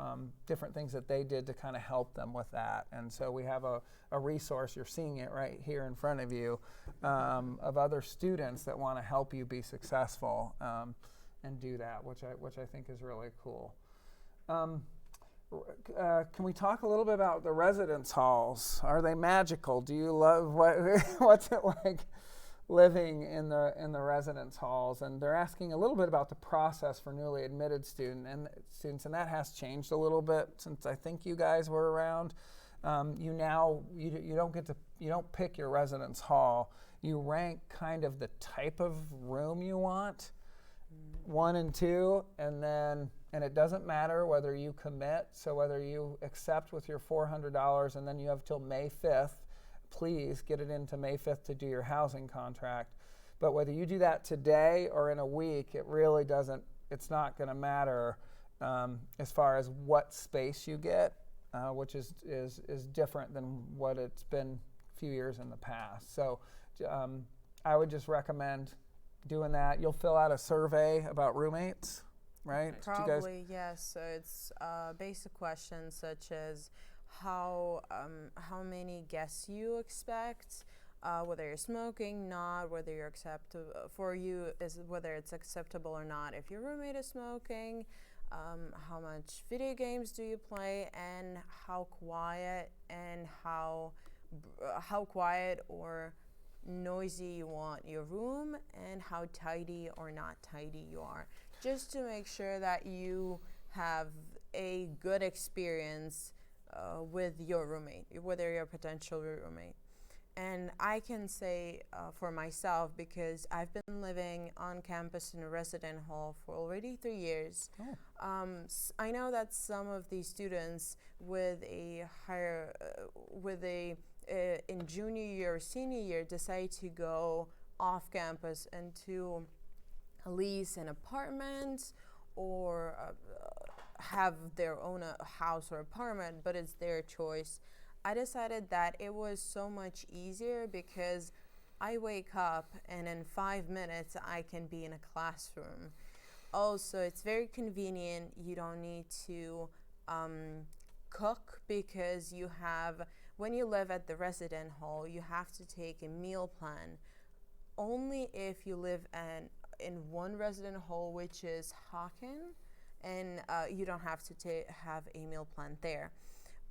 different things that they did to kind of help them with that. And so we have a resource, you're seeing it right here in front of you, of other students that want to help you be successful and do that, which I think is really cool. can we talk a little bit about the residence halls? Are they magical? Do you love what's it like living in the residence halls? And they're asking a little bit about the process for newly admitted students, and that has changed a little bit since I think you guys were around. You don't pick your residence hall. You rank kind of the type of room you want, 1 and 2, and it doesn't matter whether you commit, so whether you accept with your $400 and then you have till May 5th, please get it into May 5th to do your housing contract. But whether you do that today or in a week, it really doesn't, it's not going to matter as far as what space you get, which is different than what it's been a few years in the past. So I would just recommend doing that. You'll fill out a survey about roommates, right? Probably, yes. So it's basic questions such as how many guests you expect, whether you're smoking, not, whether you're for you is whether it's acceptable or not if your roommate is smoking, how much video games do you play, and how quiet or noisy you want your room, and how tidy or not tidy you are, just to make sure that you have a good experience with your roommate, whether you're a potential roommate. And I can say for myself, because I've been living on campus in a resident hall for already 3 years. I know that some of these students with a higher, in junior year or senior year, decide to go off campus and to lease an apartment or have their own house or apartment, but it's their choice. I decided that it was so much easier because I wake up and in 5 minutes I can be in a classroom. Also, it's very convenient. You don't need to cook, because when you live at the resident hall, you have to take a meal plan. Only if you live in one resident hall, which is Hawken, and you don't have to have a meal plan there.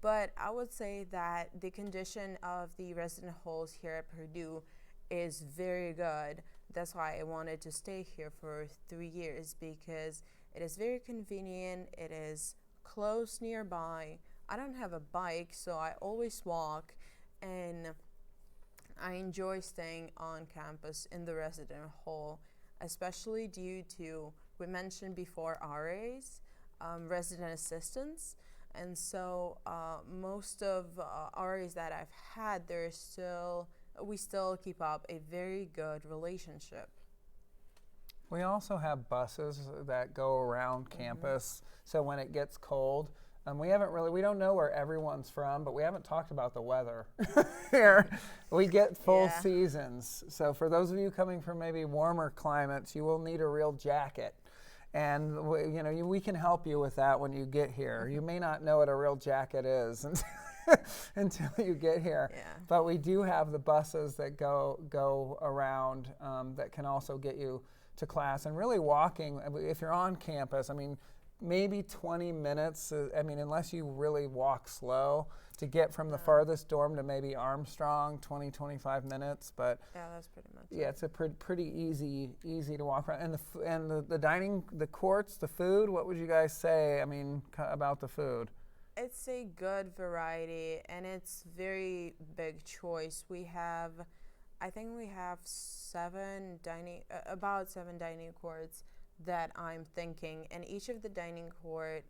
But I would say that the condition of the resident halls here at Purdue is very good. That's why I wanted to stay here for 3 years, because it is very convenient. It is close nearby. I don't have a bike, so I always walk, and I enjoy staying on campus in the resident hall, especially due to, we mentioned before, RAs, resident assistants. And so most of RAs that I've had, we still keep up a very good relationship. We also have buses that go around campus, so when it gets cold, we don't know where everyone's from, but we haven't talked about the weather here. We get full seasons. So for those of you coming from maybe warmer climates, you will need a real jacket. And we can help you with that when you get here. You may not know what a real jacket is until you get here. Yeah. But we do have the buses that go around that can also get you to class. And really walking, if you're on campus, maybe 20 minutes, unless you really walk slow, to get from the farthest dorm to maybe Armstrong, 20, 25 minutes. But yeah, that's pretty much it. It's a pretty easy to walk around. And the dining, the courts, the food, what would you guys say, about the food? It's a good variety, and it's very big choice. I think we have about 7 dining courts that I'm thinking, and each of the dining court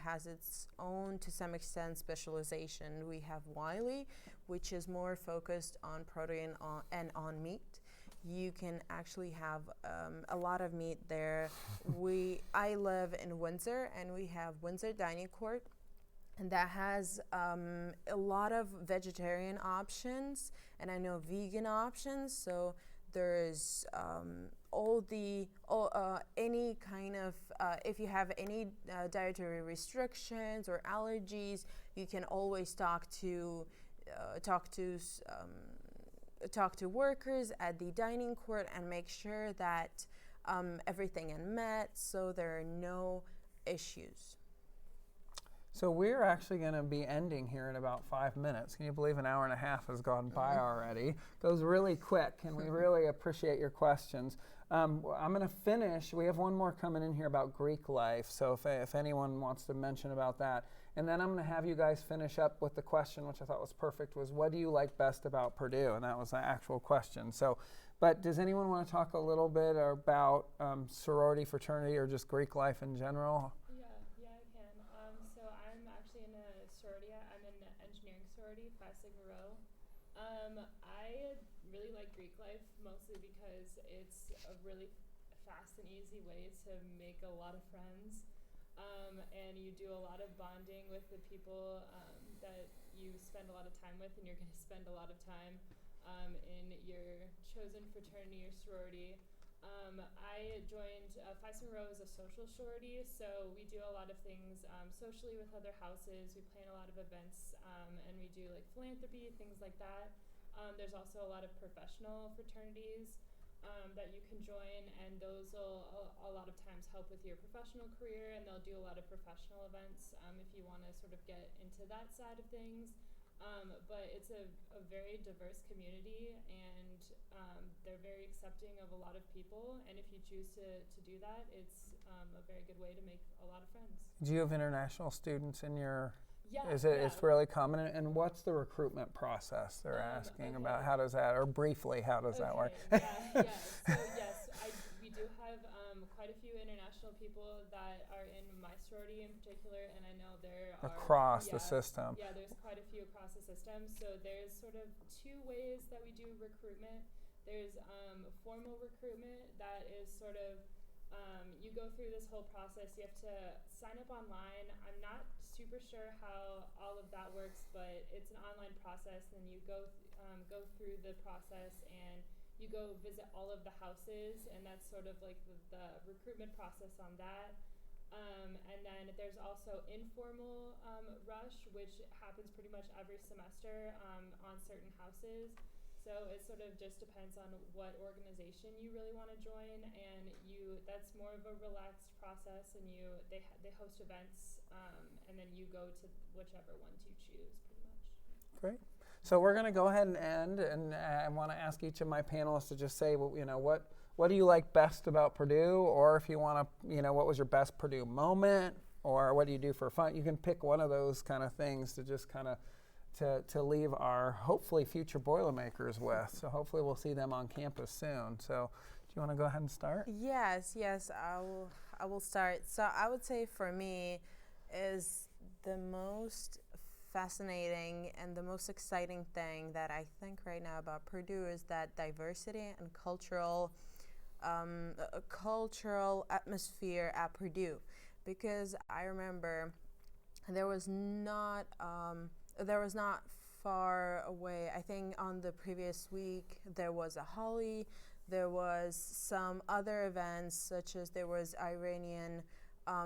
has its own, to some extent, specialization. We have Wiley, which is more focused on protein and on meat. You can actually have a lot of meat there. I live in Windsor, and we have Windsor Dining Court, and that has a lot of vegetarian options, and I know vegan options. So there's any kind of if you have any dietary restrictions or allergies, you can always talk to workers at the dining court and make sure that everything is met, so there are no issues. So we're actually going to be ending here in about 5 minutes. Can you believe an hour and a half has gone by already? Goes really quick, and we really appreciate your questions. I'm going to finish. We have one more coming in here about Greek life, so if anyone wants to mention about that. And then I'm going to have you guys finish up with the question, which I thought was perfect, was what do you like best about Purdue? And that was the actual question. So, but does anyone want to talk a little bit about sorority, fraternity, or just Greek life in general? Yeah, I can. So I'm actually in a sorority. I'm in an engineering sorority, Phi Sigma Rho. I really like Greek life mostly because it's a really fast and easy way to make a lot of friends. And you do a lot of bonding with the people that you spend a lot of time with, and you're going to spend a lot of time in your chosen fraternity or sorority. I joined Phi Sigma Rho as a social sorority, so we do a lot of things socially with other houses. We plan a lot of events, and we do like philanthropy, things like that. There's also a lot of professional fraternities that you can join, and those will a lot of times help with your professional career, and they'll do a lot of professional events if you want to sort of get into that side of things. But it's a very diverse community, and they're very accepting of a lot of people, and if you choose to do that, it's a very good way to make a lot of friends. Do you have international students in your... Yeah. It's really common, and what's the recruitment process they're asking about? How does that, or briefly, how does that work? Yeah. So yes, we do have quite a few international people that are in my sorority in particular, and I know there are across the system. Yeah, there's quite a few across the system. So there's sort of two ways that we do recruitment. There's formal recruitment that is sort of you go through this whole process. You have to sign up online. I'm not super sure how all of that works, but it's an online process, and you go through the process, and you go visit all of the houses, and that's sort of like the recruitment process on that. And then there's also informal rush, which happens pretty much every semester on certain houses. So it sort of just depends on what organization you really want to join, and that's more of a relaxed process, and they host events, and then you go to whichever ones you choose, pretty much. Great. So we're going to go ahead and end, and I want to ask each of my panelists to just say, what do you like best about Purdue, or if you want to, what was your best Purdue moment, or what do you do for fun? You can pick one of those kind of things to just kind of to leave our hopefully future Boilermakers with. So hopefully we'll see them on campus soon. So do you want to go ahead and start? Yes, I will start. So I would say for me is the most fascinating and the most exciting thing that I think right now about Purdue is that diversity and cultural atmosphere at Purdue. Because I remember there was not far away. I think on the previous week there was a Holi, there was some other events, such as there was Iranian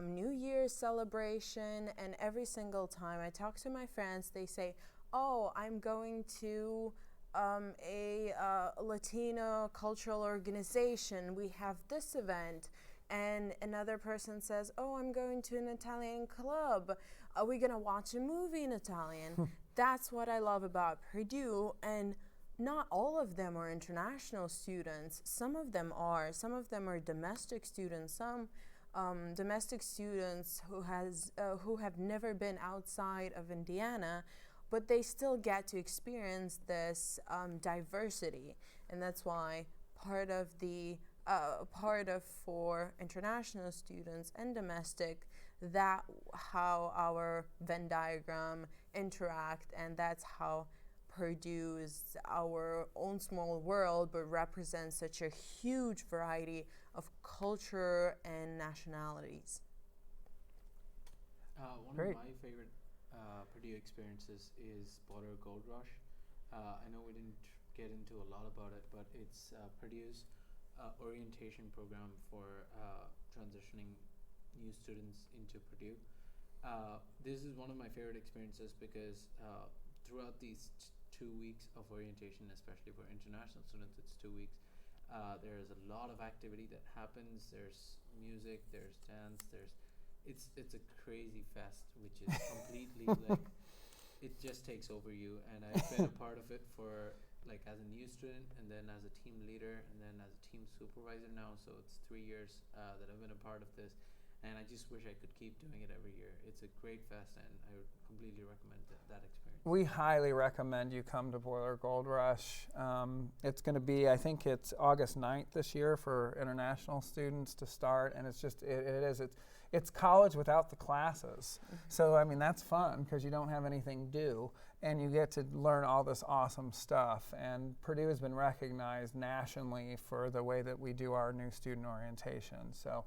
New Year's celebration, and every single time I talk to my friends, they say, "Oh, I'm going to a Latino cultural organization. We have this event." And another person says, "Oh, I'm going to an Italian club. Are we going to watch a movie in Italian?" That's what I love about Purdue. And not all of them are international students. Some of them are. Some of them are domestic students. Some domestic students who have never been outside of Indiana, but they still get to experience this diversity. And that's why part of for international students and domestic, that how our Venn diagram interact, and that's how Purdue is our own small world, but represents such a huge variety of culture and nationalities. One Great. of my favorite Purdue experiences is Border Gold Rush. I know we didn't get into a lot about it, but it's Purdue's orientation program for transitioning new students into Purdue. This is one of my favorite experiences because throughout these 2 weeks of orientation, especially for international students, it's 2 weeks. There's a lot of activity that happens. There's music, there's dance, there's it's a crazy fest, which is completely like it just takes over you. And I've been a part of it for like as a new student, and then as a team leader, and then as a team supervisor now. So it's 3 years that I've been a part of this, and I just wish I could keep doing it every year. It's a great fest, and I would completely recommend that experience. We highly recommend you come to Boiler Gold Rush. It's going to be, I think it's August 9th this year for international students to start, and it's college without the classes. So, I mean, that's fun because you don't have anything due, and you get to learn all this awesome stuff. And Purdue has been recognized nationally for the way that we do our new student orientation. So,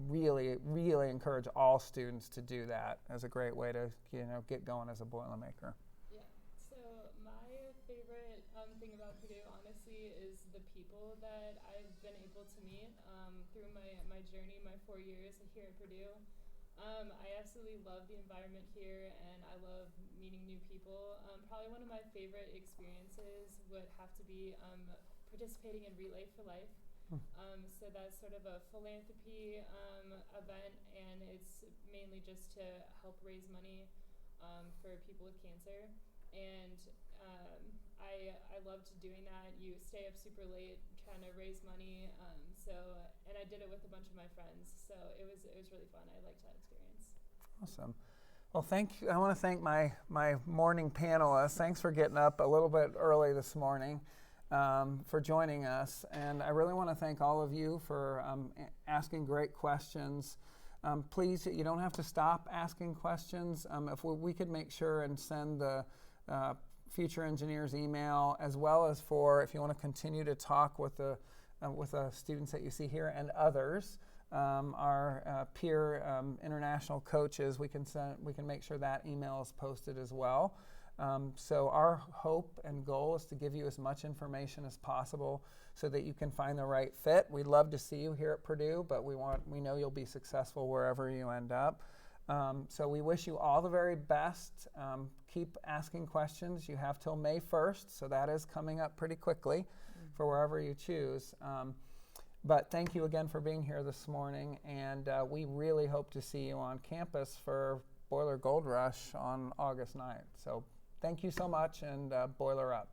really, really encourage all students to do that as a great way to, get going as a Boilermaker. Yeah. So my favorite thing about Purdue, honestly, is the people that I've been able to meet through my journey, my 4 years here at Purdue. I absolutely love the environment here, and I love meeting new people. Probably one of my favorite experiences would have to be participating in Relay for Life. So that's sort of a philanthropy event, and it's mainly just to help raise money for people with cancer. And I loved doing that. You stay up super late trying to raise money. And I did it with a bunch of my friends. So it was really fun. I liked that experience. Awesome. Well, thank you. I want to thank my morning panelists. Thanks for getting up a little bit early this morning. For joining us, and I really want to thank all of you for asking great questions. Please, you don't have to stop asking questions. If we could make sure and send the future engineers email, as well as if you want to continue to talk with the students that you see here and others, our peer international coaches, we can make sure that email is posted as well. So our hope and goal is to give you as much information as possible so that you can find the right fit. We'd love to see you here at Purdue, but we know you'll be successful wherever you end up. So we wish you all the very best. Keep asking questions. You have till May 1st, so that is coming up pretty quickly for wherever you choose. But thank you again for being here this morning, and we really hope to see you on campus for Boiler Gold Rush on August 9th. So thank you so much, and boiler up.